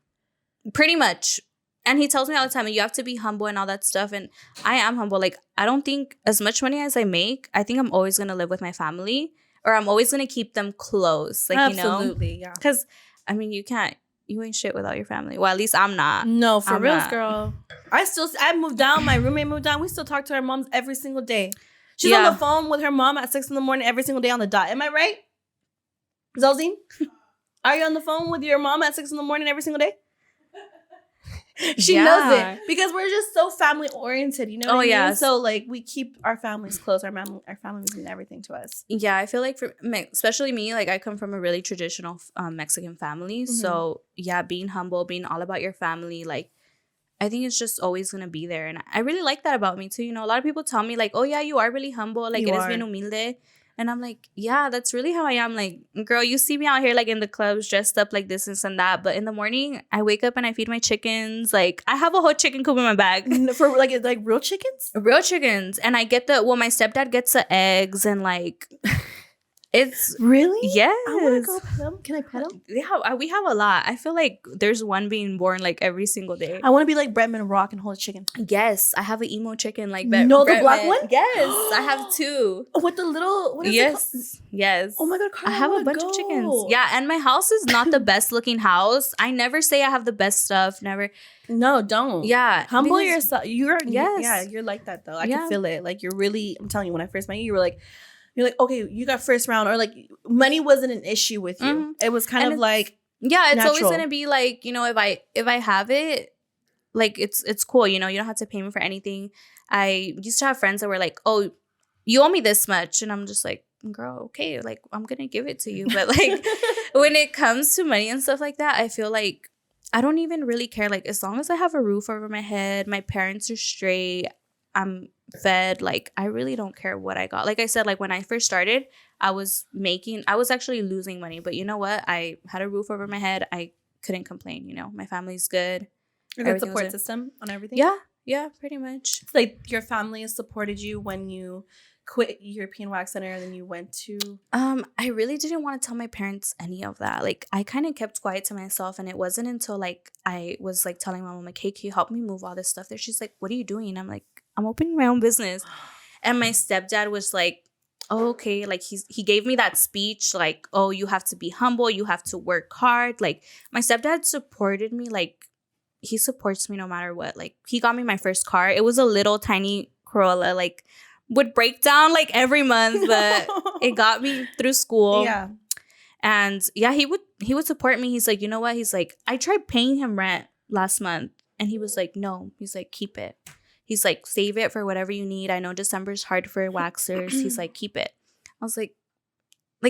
Pretty much. And he tells me all the time, you have to be humble and all that stuff. And I am humble. Like, I don't think as much money as I make, I think I'm always going to live with my family, or I'm always going to keep them close. Like, absolutely, yeah. Because, I mean, you ain't shit without your family. Well, at least I'm not. No, for real, girl. I moved down. My roommate moved down. We still talk to our moms every single day. She's on the phone with her mom at 6 a.m. every single day on the dot. Am I right? Zolzine? Are you on the phone with your mom at 6 a.m. every single day? She knows it because we're just so family oriented, you know what I mean? So, like, we keep our families close. Our families mean everything to us. Yeah, I feel like especially me, like, I come from a really traditional Mexican family. So, yeah, being humble, being all about your family, like, I think it's just always going to be there. And I really like that about me, too. A lot of people tell me, like, oh, yeah, you are really humble. Like, eres bien humilde. And I'm like, yeah, that's really how I am. Like, girl, you see me out here, like, in the clubs, dressed up like this and that. But in the morning, I wake up and I feed my chickens. Like, I have a whole chicken coop in my bag. For, like real chickens? Real chickens. And I get my stepdad gets the eggs and, like, It's Really? yes. I want to go pet him. Can I pet him? Yeah, we have a lot. I feel like there's one being born like every single day. I want to be like Bretman Rock and hold a chicken. Yes, I have an emo chicken like No, the black one? Yes, I have 2. With the little, what is it called? Yes. Oh my God, Carla, I have a bunch of chickens. Yeah, and my house is not the best looking house. I never say I have the best stuff. Never. No, don't. Yeah. Humble yourself. You're Yes. you're like that though. I can feel it. Like you're really, I'm telling you, when I first met you, you're like, okay, you got first round, or like money wasn't an issue with you. Mm-hmm. It was kind of like, yeah, it's natural. always gonna be like, you know, if I have it, like it's cool, you know, you don't have to pay me for anything. I used to have friends that were like, oh, you owe me this much, and I'm just like, girl, okay, like I'm gonna give it to you. But like when it comes to money and stuff like that, I feel like I don't even really care. Like as long as I have a roof over my head, my parents are straight, I'm fed, like I really don't care what I got. Like I said, like when I first started, I was actually losing money, but you know what, I had a roof over my head. I couldn't complain. You know, my family's good. A good support system on everything. Yeah, pretty much. It's like your family has supported you when you quit European Wax Center and then you went to I really didn't want to tell my parents any of that. Like I kind of kept quiet to myself, and it wasn't until like I was like telling my mom, like, hey, can you help me move all this stuff there? She's like, what are you doing? And I'm like, I'm opening my own business. And my stepdad was like, oh, okay, like he gave me that speech like, oh, you have to be humble, you have to work hard. Like my stepdad supported me, like he supports me no matter what. Like he got me my first car. It was a little tiny Corolla, like would break down like every month, but it got me through school. Yeah. And yeah, he would support me. He's like, you know what? He's like, I tried paying him rent last month, and he was like, no. He's like, keep it. He's like, save it for whatever you need. I know December's hard for waxers. He's like, keep it. I was like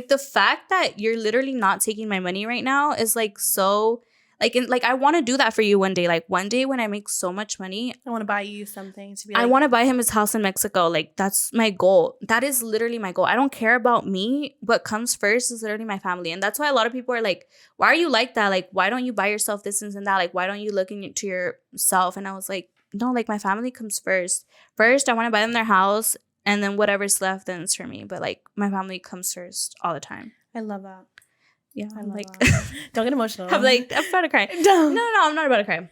the fact that you're literally not taking my money right now is like so like I want to do that for you one day. Like one day when I make so much money, I want to buy you something to be like, I want to buy him his house in Mexico. Like that's my goal. That is literally my goal. I don't care about me. What comes first is literally my family. And that's why a lot of people are like, why are you like that? Like, why don't you buy yourself this and that? Like, why don't you look into yourself? And I was like, no, like my family comes first. First, I want to buy them their house, and then whatever's left, then it's for me. But like my family comes first all the time. I love that. Yeah, I'm like, that. Don't get emotional. I'm about to cry. Don't. No, I'm not about to cry.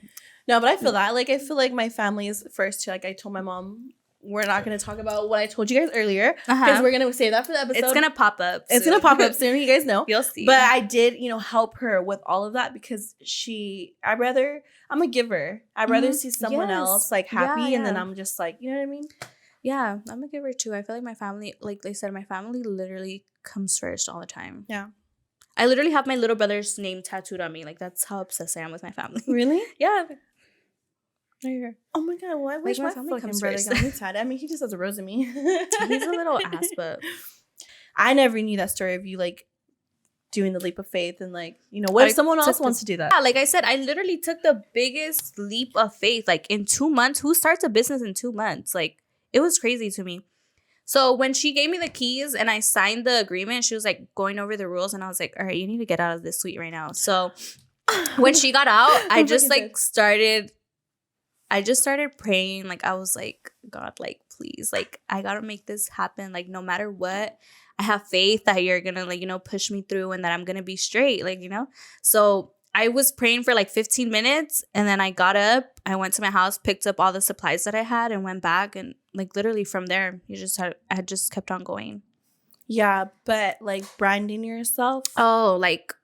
No, but I feel that. Like, I feel like my family is first too. Like, I told my mom, we're not going to talk about what I told you guys earlier because we're going to save that for the episode. It's going to pop up. It's going to pop up soon. You guys know. You'll see. But I did, help her with all of that because I'm a giver. I'd rather see someone else like happy and then I'm just like, you know what I mean? Yeah, I'm a giver too. I feel like my family, like they said, my family literally comes first all the time. Yeah. I literally have my little brother's name tattooed on me. Like, that's how obsessed I am with my family. Really? Yeah. Right here. Oh my God. Well, I wish my family comes first. Got me tatted. I mean, he just has a rose in me. He's a little ass, but I never knew that story of you, like, doing the leap of faith and, like, what if someone else wants to do that? Yeah, like I said, I literally took the biggest leap of faith. Like, in 2 months, who starts a business in 2 months? Like, it was crazy to me. So when she gave me the keys and I signed the agreement, she was like going over the rules, and I was like, all right, you need to get out of this suite right now. So when she got out, I just started praying. Like I was like, God, like, please, like I gotta make this happen. Like no matter what, I have faith that you're gonna like, push me through and that I'm gonna be straight. Like, so I was praying for like 15 minutes, and then I got up, I went to my house, picked up all the supplies that I had, and went back. And like literally from there, I just kept on going. Yeah, but like branding yourself. Oh, like,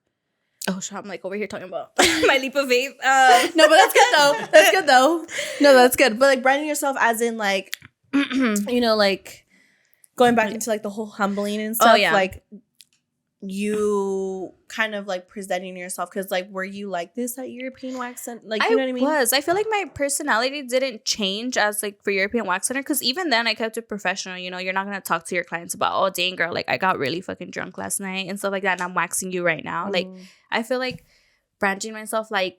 oh, shit, I'm like over here talking about my leap of faith. No, but that's good though. That's good though. No, that's good. But like branding yourself as in like, like going back into like the whole humbling and stuff. Oh, yeah. Like you kind of like presenting yourself, because like were you like this at European Wax Center? Like, you know what I mean? I feel like my personality didn't change as like for European Wax Center, because even then I kept it professional. You're not gonna talk to your clients about, oh dang girl, like I got really fucking drunk last night and stuff like that, and I'm waxing you right now. Like I feel like branding myself, like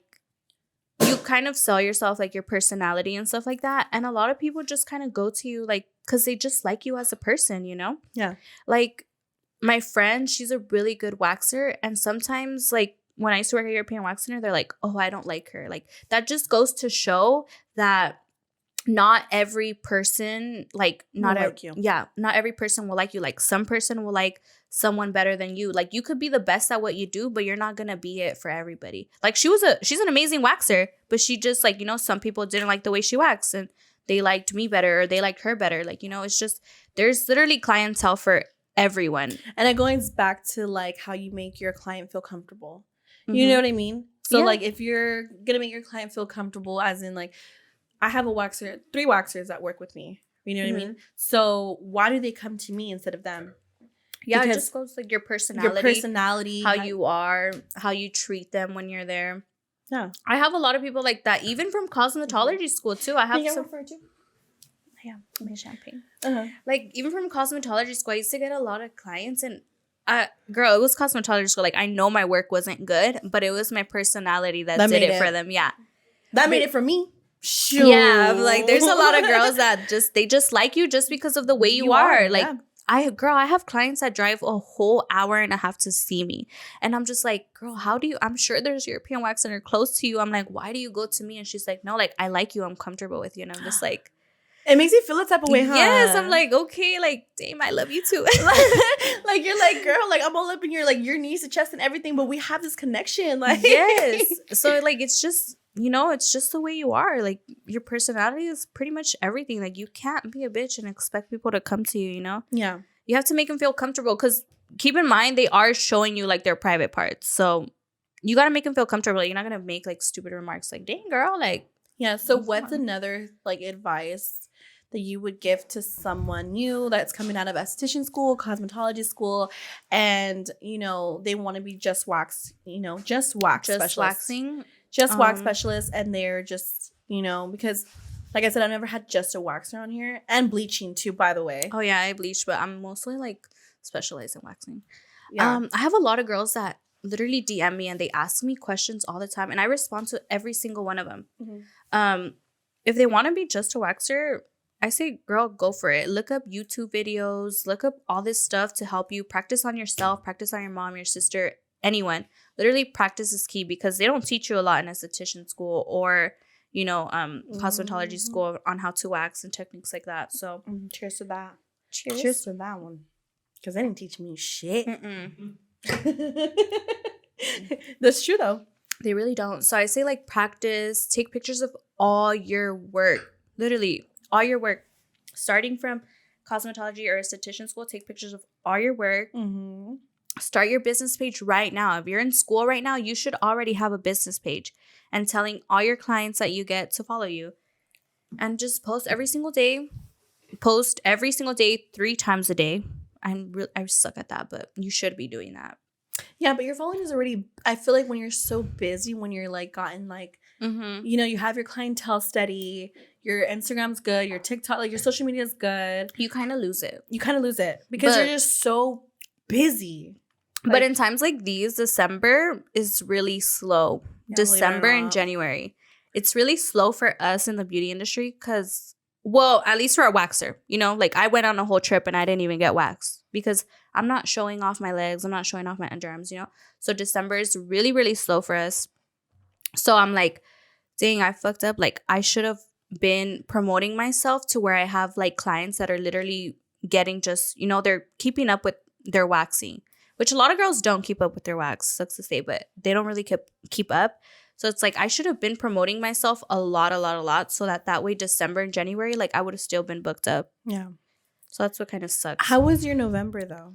you kind of sell yourself, like your personality and stuff like that, and a lot of people just kind of go to you like because they just like you as a person. Yeah, like my friend, she's a really good waxer, and sometimes like when I used to work at European Wax Center, they're like, oh, I don't like her. Like that just goes to show that not every person not like you. Yeah, not every person will like you. Like some person will like someone better than you. Like you could be the best at what you do, but you're not gonna be it for everybody. Like she's an amazing waxer, but she just like, some people didn't like the way she waxed and they liked me better or they liked her better. Like, it's just, there's literally clientele for everyone. And it goes back to like how you make your client feel comfortable. You know what I mean? So like if you're gonna make your client feel comfortable, as in like, I have 3 waxers that work with me. You know what I mean? So why do they come to me instead of them? Yeah, because it just goes like your personality, how you are, how you treat them when you're there. Yeah, I have a lot of people like that, even from cosmetology school too. I have some for too. Yeah, my champagne. Like even from cosmetology school, I used to get a lot of clients, and girl, it was cosmetology school. Like I know my work wasn't good, but it was my personality that did it for them. Yeah, that made it for me. Sure. Yeah, like there's a lot of girls that just like you just because of the way you are. Like I have clients that drive a whole hour and a half to see me, and I'm just like, girl, how do you? I'm sure there's European wax center close to you. I'm like, why do you go to me? And she's like, no, like I like you. I'm comfortable with you, and I'm just like. It makes you feel a type of way, huh? Yes, I'm like, okay, like, damn, I love you too. Like, you're like, girl, like, I'm all up in your knees to chest and everything, but we have this connection. Like, yes. So, like, it's just, it's just the way you are. Like, your personality is pretty much everything. Like, you can't be a bitch and expect people to come to you, Yeah. You have to make them feel comfortable because keep in mind, they are showing you, like, their private parts. So, you got to make them feel comfortable. You're not going to make, like, stupid remarks like, dang, girl, like. Yeah, so what's another, like, advice that you would give to someone new that's coming out of esthetician school, cosmetology school, and, they want to be just wax specialist. Waxing? Just wax specialist, and they're just, because, like I said, I've never had just a waxer on here. And bleaching, too, by the way. Oh, yeah, I bleach, but I'm mostly, like, specialized in waxing. Yeah. I have a lot of girls that literally DM me and they ask me questions all the time, and I respond to every single one of them. If they want to be just a waxer, I say, girl, go for it. Look up YouTube videos, look up all this stuff to help you practice on yourself, practice on your mom, your sister, anyone. Literally practice is key because they don't teach you a lot in esthetician school or cosmetology school on how to wax and techniques like that. So cheers to that. Cheers to that one, because they didn't teach me shit. That's true though. They really don't. So I say, like, practice, take pictures of all your work, literally all your work, starting from cosmetology or esthetician school. Take pictures of all your work. Start your business page right now. If you're in school right now, you should already have a business page and telling all your clients that you get to follow you, and just post every single day. Post every single day 3 times a day. I suck at that, but you should be doing that. Yeah, but your following is already, I feel like when you're so busy, when you're like gotten like, you have your clientele steady, your Instagram's good, your TikTok, like your social media is good. You kind of lose it. Because you're just so busy. But in times like these, December is really slow. Yeah, December and January. It's really slow for us in the beauty industry because, well, at least for a waxer, like I went on a whole trip and I didn't even get waxed because I'm not showing off my legs. I'm not showing off my underarms, So December is really, really slow for us. So I'm like, dang, I fucked up. Like I should have been promoting myself to where I have like clients that are literally getting just, they're keeping up with their waxing, which a lot of girls don't keep up with their wax, sucks to say, but they don't really keep up. So it's like I should have been promoting myself a lot so that way December and January, like I would have still been booked up. Yeah. So that's what kind of sucks. How was your November though?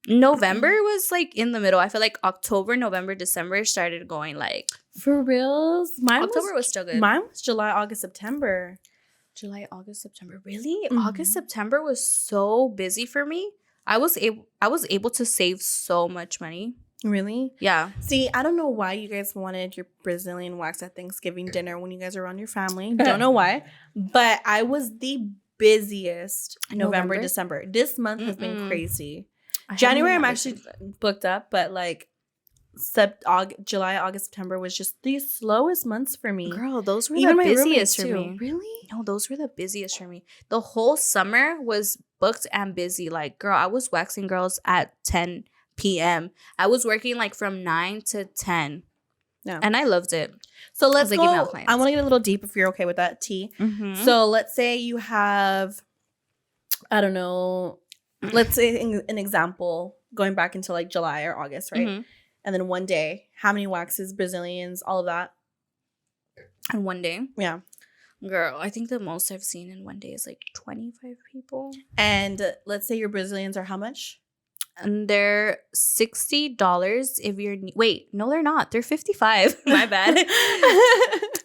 November was like in the middle. I feel like October, November, December started going like. For reals? October was still good. Mine was July, August, September. July, August, September. Really? August, September was so busy for me. I was able to save so much money. Really? Yeah. See, I don't know why you guys wanted your Brazilian wax at Thanksgiving dinner when you guys are around your family. Don't know why. But I was the busiest November, December. This month has been crazy. January, I'm actually booked up, but like July, August, September was just the slowest months for me. Girl, those were the busiest for me. Really? No, those were the busiest for me. The whole summer was booked and busy. Like, girl, I was waxing girls at 10 p.m. I was working like from 9 to 10. Yeah. And I loved it. So let's go. Email clients. I want to get a little deep if you're okay with that, T. So let's say you have, I don't know, let's say an example going back into like July or August, right? And then one day, how many waxes, Brazilians, all of that? And one day? Yeah. Girl, I think the most I've seen in one day is like 25 people. And let's say your Brazilians are how much? And they're $60 if you're... Wait, no, they're not. They're $55. My bad.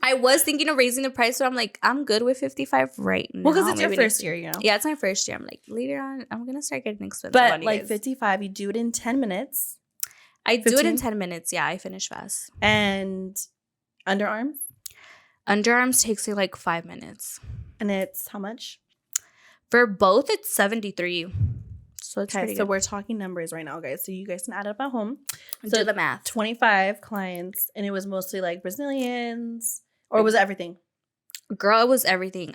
I was thinking of raising the price, so I'm like, I'm good with $55 right now. Well, because it's your first year, you know? Yeah, it's my first year. I'm like, later on, I'm going to start getting expensive. But like $55, you do it in 10 minutes. I 15? Do it in 10 minutes. Yeah, I finish fast. And underarms? Underarms takes you like 5 minutes. And it's how much? For both, it's $73. So it's okay, so we're talking numbers right now, guys. So you guys can add it up at home. So do the math. 25 clients, and it was mostly like Brazilians, or was it everything? Girl, it was everything.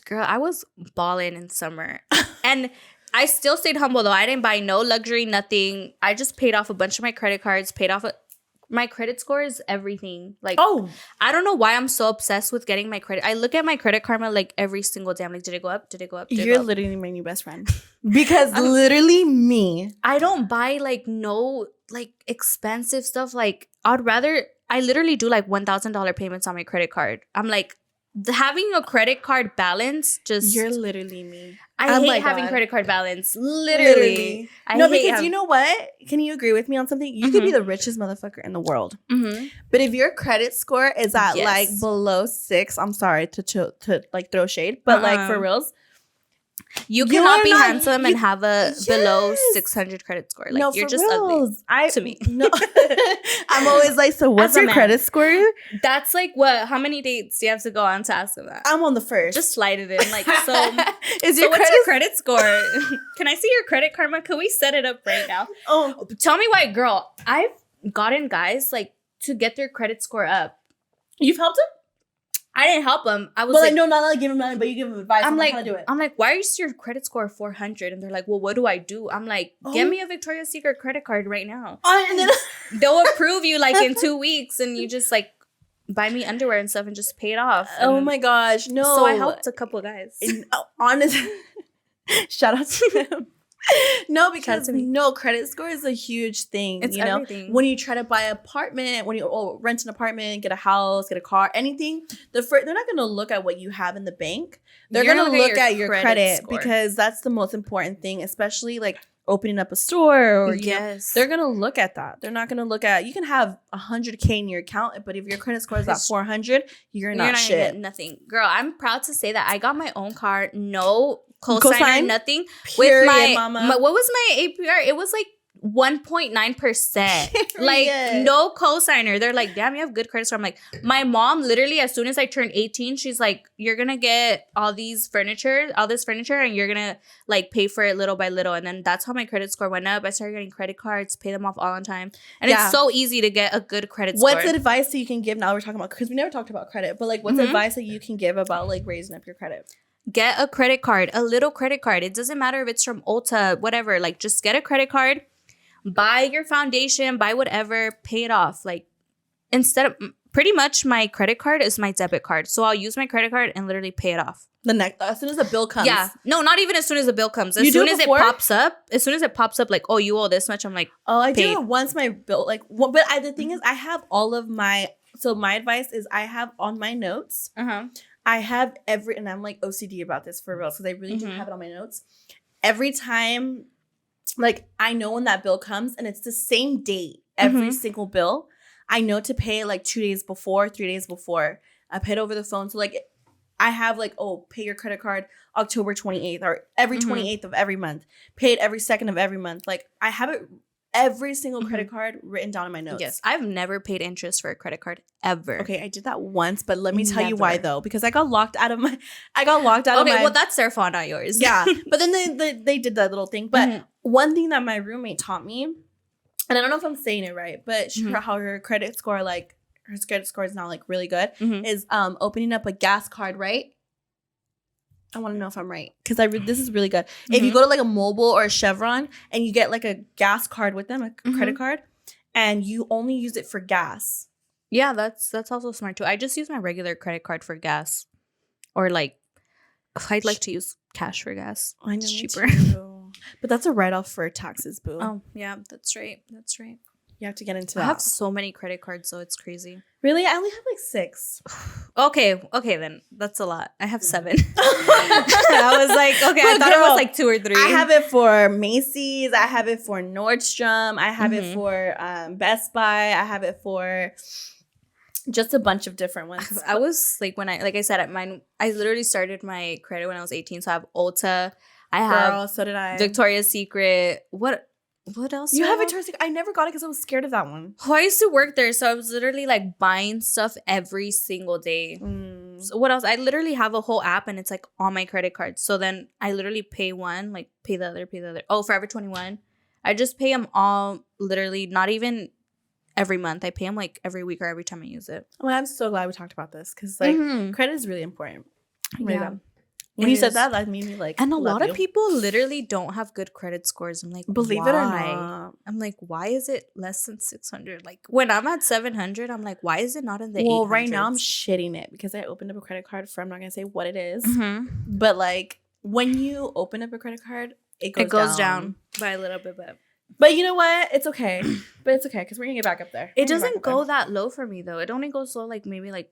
Girl, I was balling in summer. And I still stayed humble, though. I didn't buy no luxury, nothing. I just paid off a bunch of my credit cards, paid off my credit score is everything. Like, I don't know why I'm so obsessed with getting my credit. I look at my Credit Karma like every single day. I'm like, did it go up? Did it go up? You're literally my new best friend. Because literally me. I don't buy like no like expensive stuff. Like I literally do like $1,000 payments on my credit card. I'm like, having a credit card balance just... You're literally me. I hate having credit card balance. Literally. Because you know what? Can you agree with me on something? You could be the richest motherfucker in the world. But if your credit score is at like below 6, I'm sorry to like throw shade, but like for reals, you cannot be handsome and have a below 600 credit score. Like, you're just ugly to me. No. I'm always like, so what's your credit score? That's like what? How many dates do you have to go on to ask them that? I'm on the first. Just slide it in. Like, so what's your credit score? Can I see your Credit Karma? Can we set it up right now? Oh, tell me why, girl. I've gotten guys like to get their credit score up. You've helped them? I didn't help him. I was like, no, not like give him money, but you give him advice. I'm like, how to do it. I'm like, why is your credit score 400? And they're like, well, what do I do? I'm like, get me a Victoria's Secret credit card right now. And then they'll approve you like in 2 weeks, and you just like buy me underwear and stuff and just pay it off. Oh my gosh, no! So I helped a couple guys. Honestly, shout out to them. No, because credit score is a huge thing. It's everything. When you try to buy an apartment, when you rent an apartment, get a house, get a car, anything, they're not going to look at what you have in the bank. They're going to look at your credit because that's the most important thing, especially like opening up a store or you know, they're going to look at that. They're not going to look at, you can have $100K in your account, but if your credit score is at 400, you're not shit. Gonna get nothing. Girl, I'm proud to say that I got my own car. No cosigner, nothing. Period, with my what was my APR? It was like 1.9%. Like no cosigner. They're like, damn, you have good credit score. I'm like, my mom literally, as soon as I turned 18, she's like, you're gonna get all this furniture, and you're gonna like pay for it little by little. And then that's how my credit score went up. I started getting credit cards, pay them off all on time, and it's so easy to get a good credit score. What's advice that you can give? Now we're talking about, because we never talked about credit, but like, what's advice that you can give about like raising up your credit? Get a credit card, a little credit card. It doesn't matter if it's from Ulta, whatever. Like, just get a credit card, buy your foundation, buy whatever, pay it off. Like, instead of, pretty much my credit card is my debit card. So I'll use my credit card and literally pay it off. As soon as the bill comes. Yeah. No, not even as soon as the bill comes. As soon as it pops up, like, oh, you owe this much. I'm like, oh, I do it once my bill, like, well, but the thing is, I have all of my, so my advice is I have on my notes, I have and I'm like OCD about this for real, because I really do have it on my notes. Every time, like, I know when that bill comes and it's the same date, every single bill, I know to pay it like 2 days before, 3 days before. I pay it over the phone. So like, I have like, oh, pay your credit card October 28th or every 28th of every month. Pay it every 2nd of every month. Like, I have it every single credit card written down in my notes. Yes, I've never paid interest for a credit card ever. Okay, I did that once, but let me tell you why though, because I got locked out of my. Okay, well, that's their fault, not yours. Yeah, but then they did that little thing. But one thing that my roommate taught me, and I don't know if I'm saying it right, but how her credit score, like her credit score is now like really good, is opening up a gas card, right? I want to know if I'm right, because this is really good. If you go to like a Mobile or a Chevron and you get like a gas card with them, a credit card, and you only use it for gas, Yeah, that's also smart too. I just use my regular credit card for gas, or like I'd like to use cash for gas. I know, It's cheaper. But that's a write-off for taxes, boo. Oh yeah, that's right. That's right. You have to get into I that. have so many credit cards, so it's crazy. Really? I only have like 6. Okay, then that's a lot. I have 7. I was like, okay, I thought it was like 2 or 3. I have it for Macy's. I have it for Nordstrom. I have it for Best Buy. I have it for just a bunch of different ones. I was like, like I said, I literally started my credit when I was 18. So I have Ulta. I have so did I. Victoria's Secret. What else? You have Victoria's Secret? I never got it because I was scared of that one. Oh, I used to work there, so I was literally like buying stuff every single day. So what else? I literally have a whole app, and it's like all my credit cards. So then I literally pay one, like pay the other. Oh, Forever 21. I just pay them all. Literally, not even every month. I pay them like every week or every time I use it. Well, I'm so glad we talked about this because like credit is really important. Yeah. When you said that made me like. And a lot of people literally don't have good credit scores. I'm like, believe it or not. I'm like, why is it less than 600? Like when I'm at 700, I'm like, why is it not in the 800s? Well, right now I'm shitting it because I opened up a credit card for, I'm not gonna say what it is, but like when you open up a credit card, it goes down by a little bit. But you know what? It's okay. But it's okay because we're gonna get back up there. It doesn't go that low for me though. It only goes low like maybe like.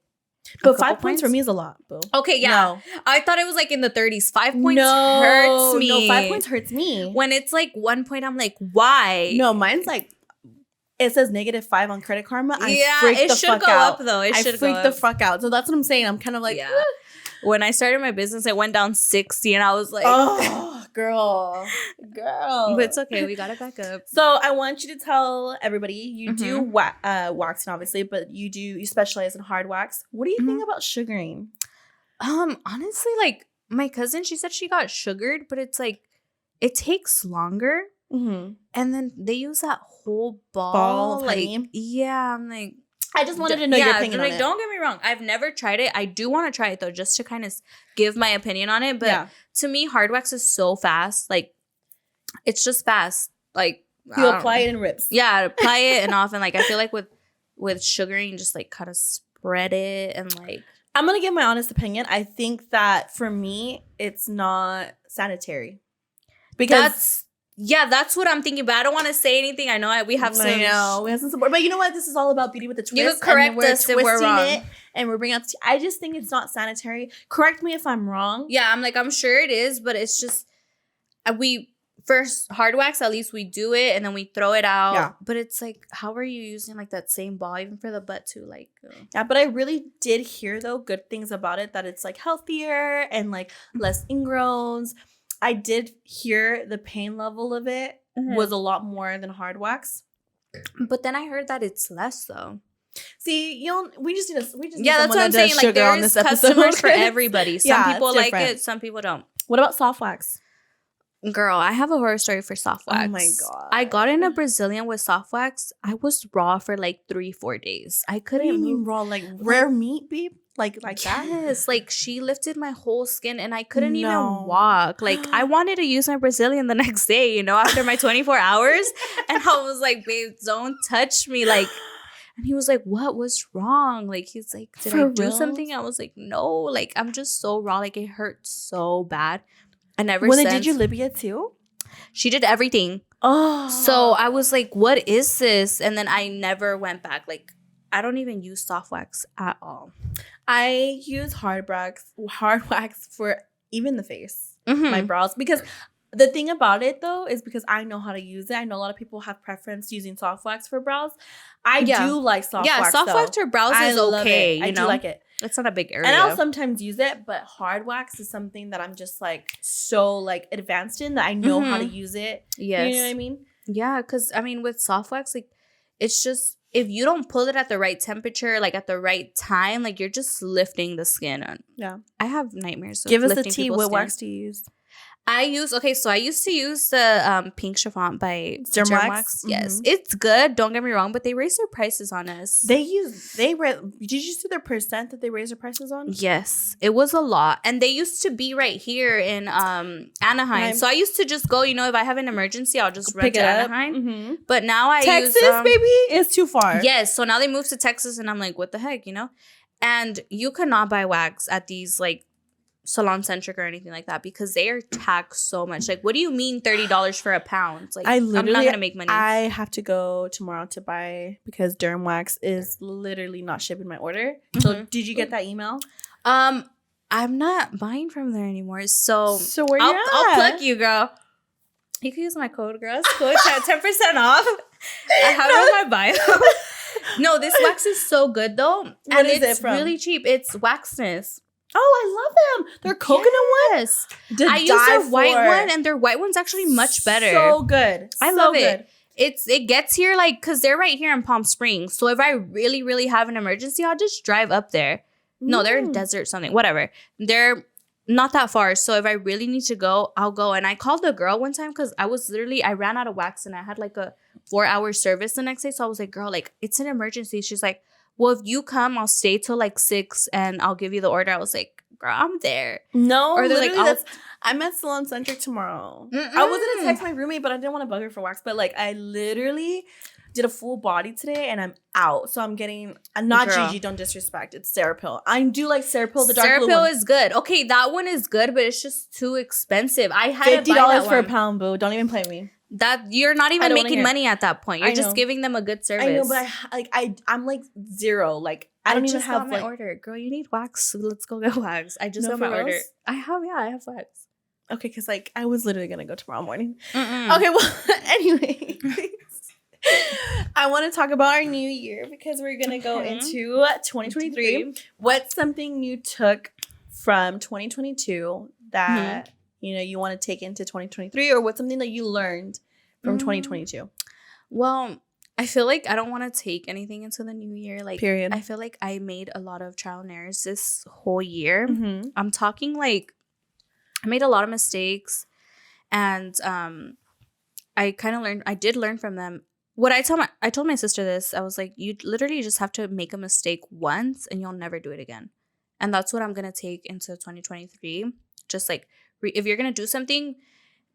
But 5 points for me is a lot, boo. Okay, yeah. No. I thought it was like in the 30s. 5 points hurts me. No, 5 points hurts me. When it's like 1 point, I'm like, why? No, mine's like, it says -5 on Credit Karma. It should go up though. It should go up. I freaked the fuck out. So that's what I'm saying. I'm kind of like, yeah. When I started my business, it went down 60, and I was like, oh, girl. But it's okay. We got it back up. So I want you to tell everybody you do waxing, obviously, but you specialize in hard wax. What do you think about sugaring? Honestly, like my cousin, she said she got sugared, but it's like it takes longer, and then they use that whole ball of like honey? Yeah. I'm like. I just wanted to know your opinion on it. Don't get me wrong. I've never tried it. I do want to try it though, just to kind of give my opinion on it. But to me, hard wax is so fast. Like, it's just fast. Like you apply it and rips. Yeah, apply it and off. And like I feel like with sugaring, just like kind of spread it and like. I'm gonna give my honest opinion. I think that for me, it's not sanitary because. That's what I'm thinking, but I don't want to say anything. I know we have some support, but you know what? This is all about beauty with a twist. You could correct us if we're wrong, and we're bringing up. I just think it's not sanitary. Correct me if I'm wrong. Yeah, I'm sure it is, but it's just we first hard wax. At least we do it, and then we throw it out. Yeah. But it's like, how are you using like that same ball even for the butt too? Like, yeah. But I really did hear though good things about it. That it's like healthier and like less ingrowns. I did hear the pain level of it was a lot more than hard wax. But then I heard that it's less though. See, we just need that's what I'm saying. Like there's customers for everybody. Some people like it, some people don't. What about soft wax? Girl, I have a horror story for soft wax. Oh my God. I got in a Brazilian with soft wax. I was raw for like 3-4 days. I couldn't move raw, like rare meat, babe? Like that? Yes, like she lifted my whole skin and I couldn't even walk. Like I wanted to use my Brazilian the next day, after my 24 hours. And I was like, babe, don't touch me. Like, and he was like, what was wrong? Like, he's like, did I do something? I was like, no, like I'm just so raw. Like it hurt so bad. And ever since. When did you Libya too? She did everything. Oh. So I was like, what is this? And then I never went back. Like, I don't even use soft wax at all. I use hard wax for even the face, my brows. Because the thing about it, though, is because I know how to use it. I know a lot of people have preference using soft wax for brows. I do like soft wax, Yeah, soft wax for brows is okay. I do like it. It's not a big area. And I'll sometimes use it, but hard wax is something that I'm just like so like advanced in that I know how to use it. Yes. You know what I mean? Yeah, because with soft wax, like it's just if you don't pull it at the right temperature, like at the right time, like you're just lifting the skin. Yeah. I have nightmares. Give us the tea. What wax do you use? I used to use the Pink Chiffon by Dermwax. Yes. It's good, don't get me wrong, but they raised their prices on us. Did you see their percent that they raised their prices on? Yes, it was a lot. And they used to be right here in Anaheim. So I used to just go, if I have an emergency, I'll just run to Anaheim. But now I use Texas, baby, it's too far. Yes, so now they moved to Texas and I'm like, what the heck, And you cannot buy wax at these like Salon Centric or anything like that because they are taxed so much. Like, what do you mean $30 for a pound? Like, I'm not gonna make money. I have to go tomorrow to buy because Derm Wax is literally not shipping my order. So did you get that email? I'm not buying from there anymore. So where you at? I'll plug you, girl. You can use my code, girls. Code 10% off. I have it on my bio. No, this wax is so good though. What is it from? Really cheap. It's Waxness. Oh, I love them. Their coconut ones. I use their white one, and their white one's actually much better. So good. I love it. It gets here like because they're right here in Palm Springs. So if I really, really have an emergency, I'll just drive up there. No, they're in desert something. Whatever. They're not that far. So if I really need to go, I'll go. And I called the girl one time because I ran out of wax and I had like a 4-hour service the next day. So I was like, girl, like it's an emergency. She's like, well, if you come, I'll stay till like 6 and I'll give you the order. I was like, girl, I'm there. No, or they're like, I'm at Salon Centric tomorrow. I was going to text my roommate, but I didn't want to bug her for wax. But like, I literally did a full body today and I'm out. So I'm getting, not Gigi, don't disrespect. It's Cerapill. I do like Cerapill. The dark blue one is good. Okay, that one is good, but it's just too expensive. I had $50 for a pound, boo. Don't even play me. That you're not even making money at that point. You're just giving them a good service. I know, but I'm like zero. Like I don't even have my order. Girl, you need wax. So let's go get wax. I just got my order. I have wax. Okay, because like I was literally gonna go tomorrow morning. Okay, well, anyway, I want to talk about our new year because we're gonna go into 2023. What's something you took from 2022 that you want to take into 2023, or what's something that you learned from 2022? Well, I feel like I don't want to take anything into the new year. Like, period. I feel like I made a lot of trial and errors this whole year. I'm talking like I made a lot of mistakes, and I kind of learned. I did learn from them. I told my sister this. I was like, you literally just have to make a mistake once, and you'll never do it again. And that's what I'm gonna take into 2023. Just like if you're gonna do something,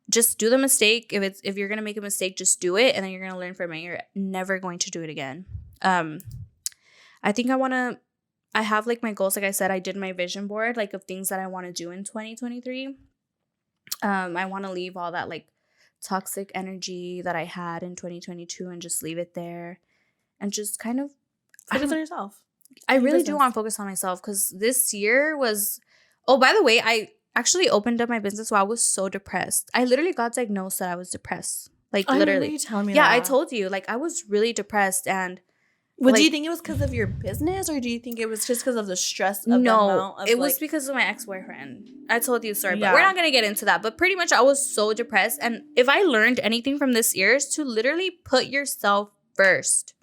just do the mistake. If you're gonna make a mistake, just do it, and then you're gonna learn from it. You're never going to do it again. I think I have like my goals. Like I said, I did my vision board, like of things that I want to do in 2023. I want to leave all that like toxic energy that I had in 2022 and just leave it there, and just kind of focus on yourself. I really do want to focus on myself because this year was. Oh, by the way, I actually opened up my business while I was so depressed. I literally got diagnosed that I was depressed. Like literally. You telling me that. I told you. Like I was really depressed and. Well, do you think it was because of your business, or do you think it was just because of the stress of the amount of, it was because of my ex-boyfriend. I told you a story, but we're not going to get into that. But pretty much I was so depressed. And if I learned anything from this year is to literally put yourself first.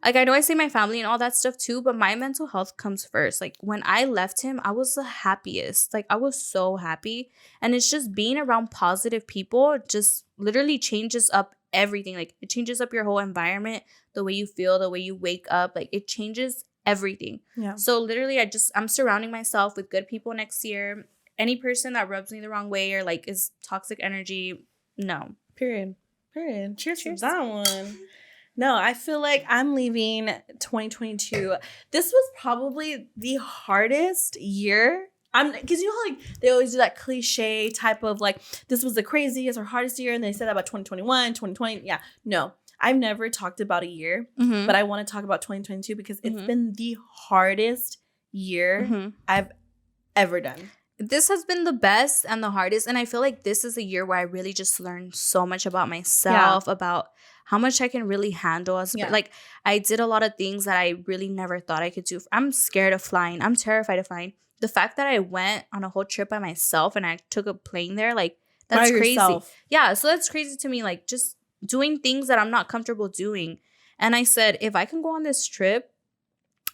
Like, I know I say my family and all that stuff too, but my mental health comes first. Like, when I left him, I was the happiest. Like, I was so happy. And it's just being around positive people just literally changes up everything. Like, it changes up your whole environment, the way you feel, the way you wake up. Like, it changes everything. Yeah. So literally I'm surrounding myself with good people next year. Any person that rubs me the wrong way or like is toxic energy, no. Period. Cheers for that one. No, I feel like I'm leaving 2022. This was probably the hardest year. Because you know how like they always do that cliche type of like, this was the craziest or hardest year, and they said that about 2021, 2020. Yeah, no, I've never talked about a year, but I want to talk about 2022 because it's been the hardest year I've ever done. This has been the best and the hardest, and I feel like this is a year where I really just learned so much about myself, about how much I can really handle. Like, I did a lot of things that I really never thought I could do. I'm scared of flying. I'm terrified of flying. The fact that I went on a whole trip by myself and I took a plane there, like, that's crazy. Yourself. Yeah, so that's crazy to me. Like, just doing things that I'm not comfortable doing. And I said, if I can go on this trip,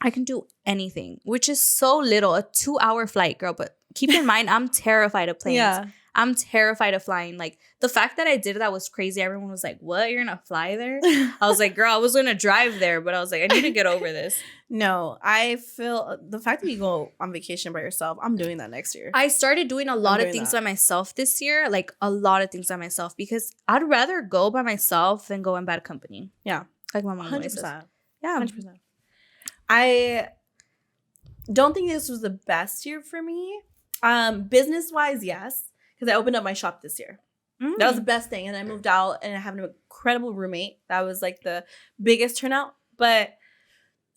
I can do anything, which is so little. A 2-hour flight, girl. But keep in mind, I'm terrified of planes. Yeah. I'm terrified of flying. Like, the fact that I did that was crazy. Everyone was like, what? You're going to fly there? I was like, girl, I was going to drive there. But I was like, I need to get over this. No, I feel the fact that you go on vacation by yourself, I'm doing that next year. I started doing a lot of things by myself this year. Like, a lot of things by myself. Because I'd rather go by myself than go in bad company. Yeah. Like my mom 100%. always says. Yeah. 100%. I don't think this was the best year for me. Business-wise, yes. Because I opened up my shop this year. That was the best thing. And I moved out and I have an incredible roommate. That was like the biggest turnout. But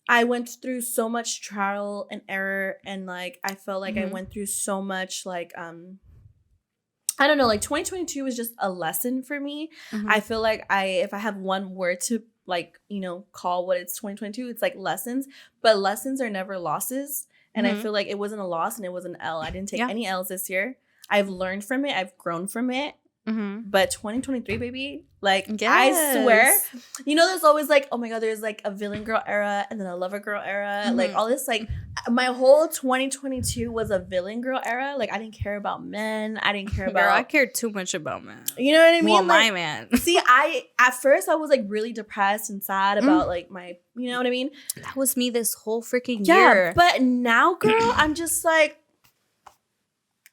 I went through so much trial and error. And like, I felt like I went through so much like, I don't know, like 2022 was just a lesson for me. I feel like if I have one word to like, you know, call what it's 2022, it's like lessons. But lessons are never losses. And I feel like it wasn't a loss and it was an L. I didn't take any L's this year. I've learned from it. I've grown from it. But 2023, baby, like, I swear, you know, there's always like, oh my God, there's like a villain girl era and then a lover girl era. Like all this, like my whole 2022 was a villain girl era. Like I didn't care about men. I didn't care about. Girl, I cared too much about men. You know what I mean? Well, like, my man. See, at first I was like really depressed and sad about like my, you know what I mean? That was me this whole freaking year. But now, girl, I'm just like,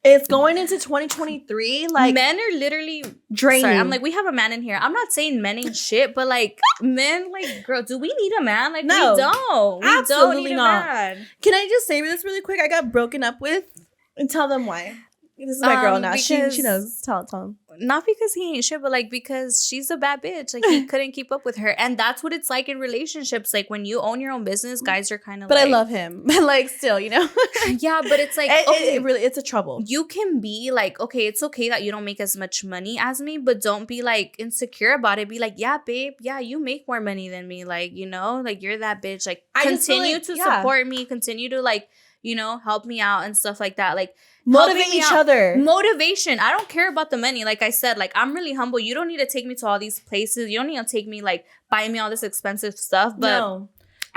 it's going into 2023. Like men are literally draining. Sorry, I'm like, we have a man in here. I'm not saying men ain't shit, but like men, like, girl, do we need a man? Like, no, we don't. We absolutely don't need not. a man. Can I just say this really quick? I got broken up with, and tell them why. This is my girl now. She knows. Tell them. Not because he ain't shit, but like because she's a bad bitch. Like he couldn't keep up with her, and that's what it's like in relationships. Like when you own your own business, guys are kind of. But like, I love him. But like still, you know. Yeah, but it's like it really, it's a trouble. You can be like, okay, it's okay that you don't make as much money as me, but don't be like insecure about it. Be like, yeah, babe, yeah, you make more money than me. Like, you know, like you're that bitch. Like continue to support me. Continue to like, you know, help me out and stuff like that. Like. Motivate each other. Motivation. I don't care about the money. Like I said, like I'm really humble. You don't need to take me to all these places. You don't need to take me like buy me all this expensive stuff. But no.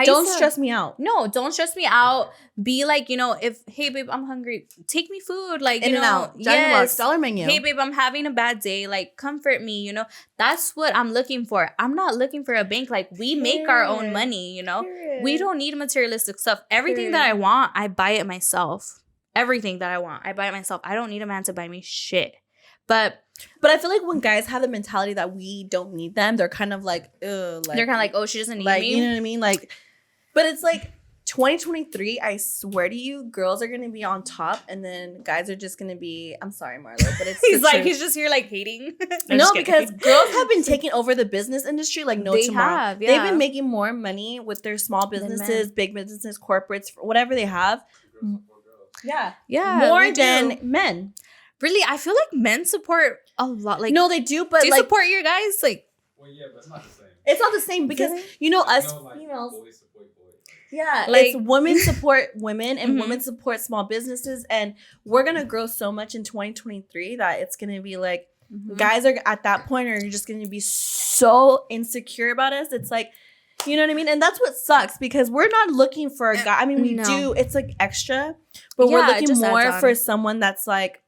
Don't stress me out. No, don't stress me out. Be like, you know, if hey babe, I'm hungry. Take me food. Like in you and know, out. Yes. $1 menu. Hey babe, I'm having a bad day. Like comfort me. You know, that's what I'm looking for. I'm not looking for a bank. Like we make our own money. You know, we don't need materialistic stuff. Everything that I want, I buy it myself. Everything that I want, I buy it myself. I don't need a man to buy me shit. But I feel like when guys have the mentality that we don't need them, they're kind of like, ugh. Like, they're kind of like, oh, she doesn't need me. You know what I mean? Like, but it's like 2023, I swear to you, girls are going to be on top and then guys are just going to be, I'm sorry, Marlo, but it's he's like, he's just here like hating. No, because girls have been taking over the business industry like no tomorrow. Yeah. They've been making more money with their small businesses, big businesses, corporates, whatever they have. Yeah. More than men. Really, I feel like men support a lot. Like no, they do, but do you support your guys? Like, well, yeah, but it's not the same. It's not the same because you know us females. Boys support boys. Yeah, like, it's women support women and women support small businesses, and we're gonna grow so much in 2023 that it's gonna be like guys are at that point are just gonna be so insecure about us. It's like. You know what I mean? And that's what sucks because we're not looking for a guy. I mean, we do. It's like extra. But we're looking more for someone that's like,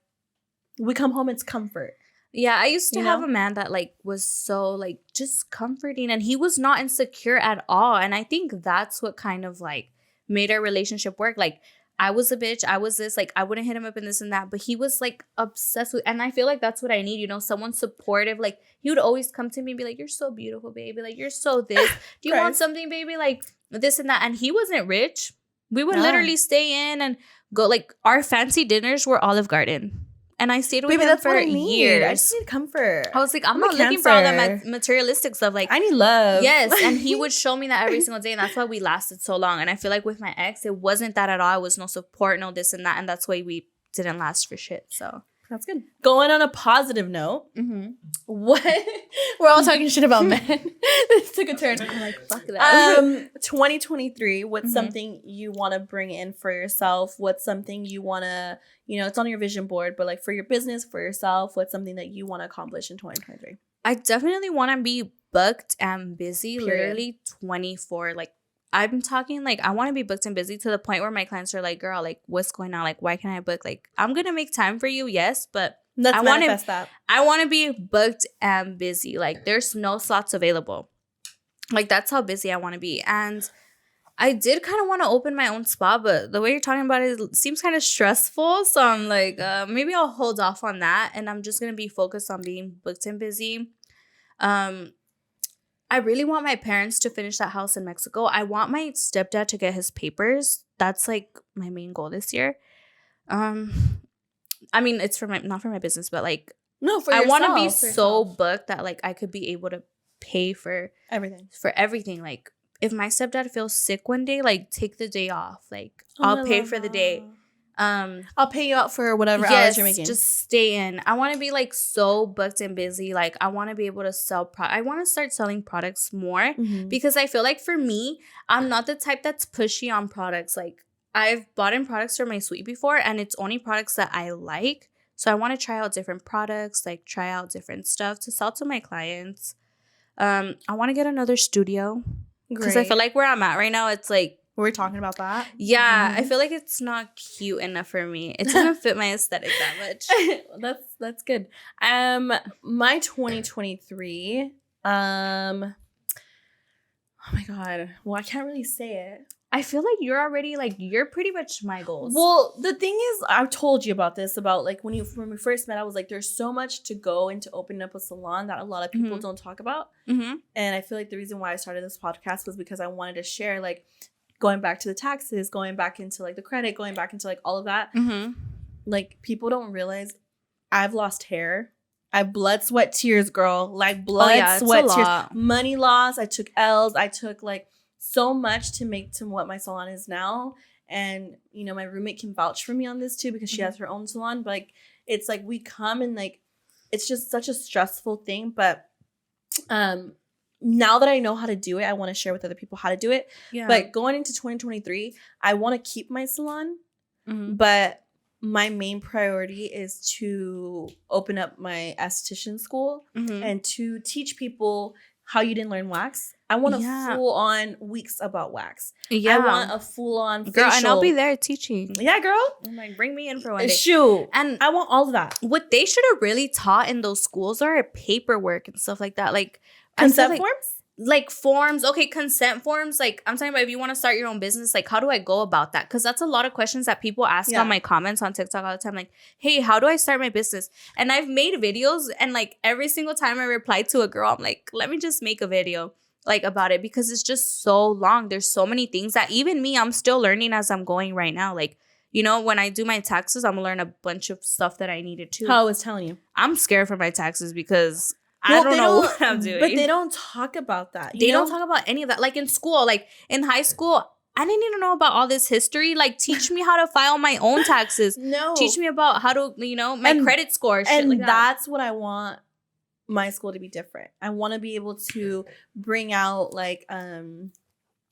we come home, it's comfort. Yeah, I used to have a man that like was so like just comforting and he was not insecure at all. And I think that's what kind of like made our relationship work. Like I was a bitch. I was this, like, I wouldn't hit him up in this and that. But he was, like, obsessed with, and I feel like that's what I need, you know, someone supportive. Like, he would always come to me and be like, you're so beautiful, baby. Like, you're so this. Do you want something, baby? Like, this and that. And he wasn't rich. We would literally stay in and go, like, our fancy dinners were Olive Garden. And I stayed with him for years. I just need comfort. I was like, I'm not looking for all that materialistic stuff. Like, I need love. Yes. And he would show me that every single day. And that's why we lasted so long. And I feel like with my ex, it wasn't that at all. It was no support, no this and that. And that's why we didn't last for shit. So that's good. Going on a positive note, what? We're all talking shit about men. This took a turn. I'm like, fuck that. 2023, what's something you want to bring in for yourself? What's something you want to, you know, it's on your vision board, but like for your business, for yourself, what's something that you want to accomplish in 2023? I definitely want to be booked and busy, literally 24. Like, I'm talking like I want to be booked and busy to the point where my clients are like, girl, like, what's going on? Like, why can't I book? Like, I'm going to make time for you, yes, but Let's manifest that. I want to be booked and busy. Like, there's no slots available. Like, that's how busy I want to be. And I did kind of want to open my own spa, but the way you're talking about it seems kind of stressful. So I'm like, maybe I'll hold off on that. And I'm just going to be focused on being booked and busy. I really want my parents to finish that house in Mexico. I want my stepdad to get his papers. That's like my main goal this year. I mean, it's for not for my business, but like, no, for I want to be yourself. so booked that like I could be able to pay for everything. Like, if my stepdad feels sick one day, like, take the day off. Like, I'll pay for the day. I'll pay you out for whatever hours you're making. Just stay in. I want to be like so booked and busy. Like, I want to be able to sell I want to start selling products more because I feel like for me, I'm not the type that's pushy on products. Like, I've bought in products for my suite before, and it's only products that I like. So I want to try out different products, like try out different stuff to sell to my clients. I want to get another studio because I feel like where I'm at right now, it's like, we're talking about that. Yeah, I feel like it's not cute enough for me. It doesn't fit my aesthetic that much. That's good. My 2023. Oh my god. Well, I can't really say it. I feel like you're already like you're pretty much my goals. Well, the thing is, I've told you about this about like when we first met. I was like, there's so much to go into opening up a salon that a lot of people don't talk about. And I feel like the reason why I started this podcast was because I wanted to share like. Going back to the taxes, going back into like the credit, going back into like all of that. Like people don't realize I've lost hair. I've blood, sweat, tears, girl. Like blood, sweat, tears. Money loss. I took L's. I took like so much to make to what my salon is now. And, you know, my roommate can vouch for me on this too because she has her own salon. But like, it's like we come and like, it's just such a stressful thing. But, now that I know how to do it, I want to share with other people how to do it. Yeah. But going into 2023, I want to keep my salon. But my main priority is to open up my esthetician school and to teach people how you didn't learn wax. I want a full-on weeks about wax. Yeah. I want a full-on facial. Girl, and I'll be there teaching. Yeah, girl. I'm like, bring me in for one day. Shoot. And I want all of that. What they should have really taught in those schools are paperwork and stuff like that. Like, consent forms? Like forms. Okay, consent forms. Like, I'm talking about if you want to start your own business, like, how do I go about that? Because that's a lot of questions that people ask on my comments on TikTok all the time. Like, hey, how do I start my business? And I've made videos, and like every single time I reply to a girl, I'm like, let me just make a video like about it because it's just so long. There's so many things that even me, I'm still learning as I'm going right now. Like, you know, when I do my taxes, I'm gonna learn a bunch of stuff that I needed to. How I was telling you. I'm scared for my taxes because I don't know what I'm doing. But they don't talk about that. They don't talk about any of that. Like in school, like in high school, I didn't even know about all this history. Like, teach me how to file my own taxes. No. Teach me about how to, you know, my credit score. Shit and like that. That's what I want my school to be different. I want to be able to bring out like,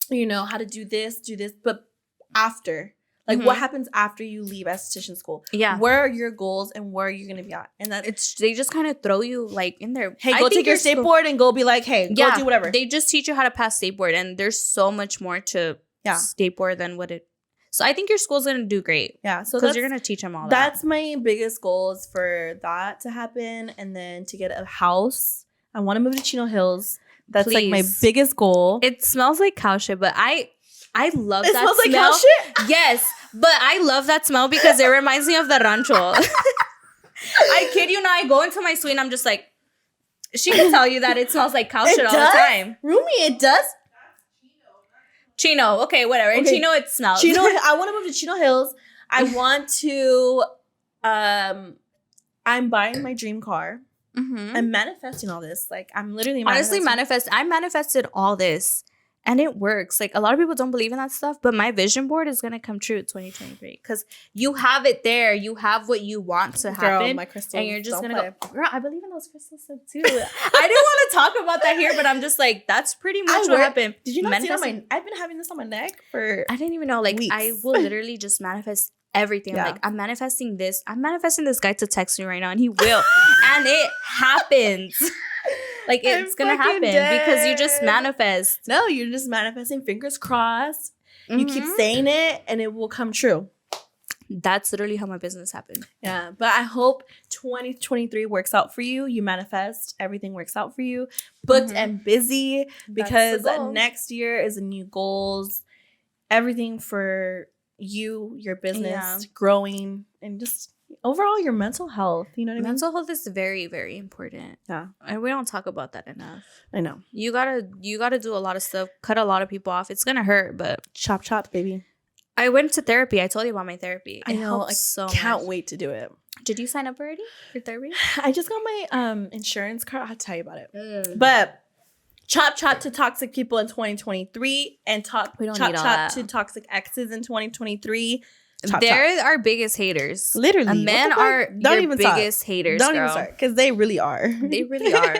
you know, how to do this, but after. Like, what happens after you leave esthetician school? Yeah. Where are your goals and where are you going to be at? And they just kind of throw you, like, in there. Hey, go take your state board and go be like, hey, go do whatever. They just teach you how to pass state board. And there's so much more to state board than what it... So I think your school's going to do great. Yeah. So because you're going to teach them all that. That's my biggest goal is for that to happen. And then to get a house. I want to move to Chino Hills. That's like my biggest goal. It smells like cow shit, but I love that smell. It smells like cow shit? Yes. But I love that smell because it reminds me of the rancho. I kid you not. I go into my suite and I'm just like, she can tell you that it smells like cow shit all the time. Rumi, it does? Chino. Okay, whatever. In Chino, it smells. Chino, I want to move to Chino Hills. I want to, I'm buying my dream car. I'm manifesting all this. Like, I'm literally manifesting. I manifested all this. And it works. Like, a lot of people don't believe in that stuff, but my vision board is going to come true in 2023 because you have it there. You have what you want to happen. Girl, my crystals. And you're just going to go, girl, I believe in those crystals too. I didn't want to talk about that here, but I'm just like, that's pretty much what happened. Did you not see it on I've been having this on my neck for I didn't even know. Like, weeks. I will literally just manifest everything. I'm like, I'm manifesting this. I'm manifesting this guy to text me right now, and he will. And it happens. Like, it's going to happen because you just manifest. No, you're just manifesting. Fingers crossed. You keep saying it and it will come true. that's literally how my business happened. Yeah, but I hope 2023 works out for you. You manifest, everything works out for you. Booked and busy, because next year is a new goals, everything for you, your business, growing, and just overall your mental health. You know what I mean? Mental health is very, very important. Yeah, and we don't talk about that enough. I know. You gotta do a lot of stuff, cut a lot of people off. It's gonna hurt, but chop chop, baby. I went to therapy. I told you about my therapy. I know. I can't wait to do it. Did you sign up already for therapy? I just got my insurance card. I'll tell you about it. But chop chop to toxic people in 2023, and we don't chop need all chop that. to toxic exes in 2023. They're our biggest haters. Literally, men are your biggest haters. Don't even start, because they really are. They really are.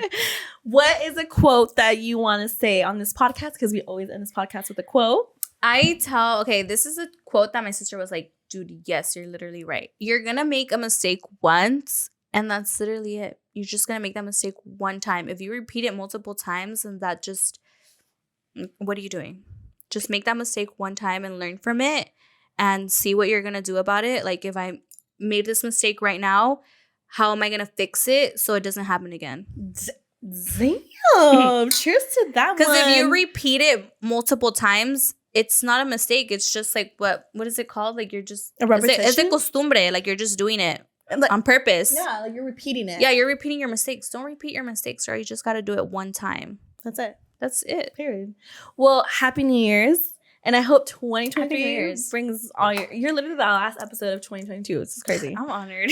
What is a quote that you want to say on this podcast? Because we always end this podcast with a quote. This is a quote that my sister was like, dude, yes, you're literally right. You're going to make a mistake once, and that's literally it. You're just going to make that mistake one time. If you repeat it multiple times, and that just, what are you doing? Just make that mistake one time and learn from it and see what you're going to do about it. Like, if I made this mistake right now, how am I going to fix it so it doesn't happen again? Damn. Cheers to that one. Because if you repeat it multiple times, it's not a mistake. It's just like, what is it called? Like, you're just a repetition. It's a costumbre. Like, you're just doing it on purpose. Yeah, like you're repeating it. Yeah, you're repeating your mistakes. Don't repeat your mistakes, right? You just got to do it one time. That's it. That's it. Period. Well, Happy New Year's. And I hope 2023 brings all you're literally the last episode of 2022. This is crazy. I'm honored.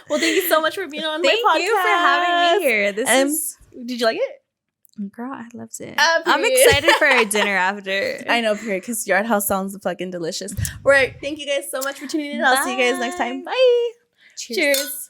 Well, thank you so much for being on my podcast. Thank you for having me here. Did you like it? Girl, I loved it. I'm excited for our dinner after. I know, period, because Yard House sounds fucking delicious. All right. Thank you guys so much for tuning in. I'll see you guys next time. Bye. Cheers.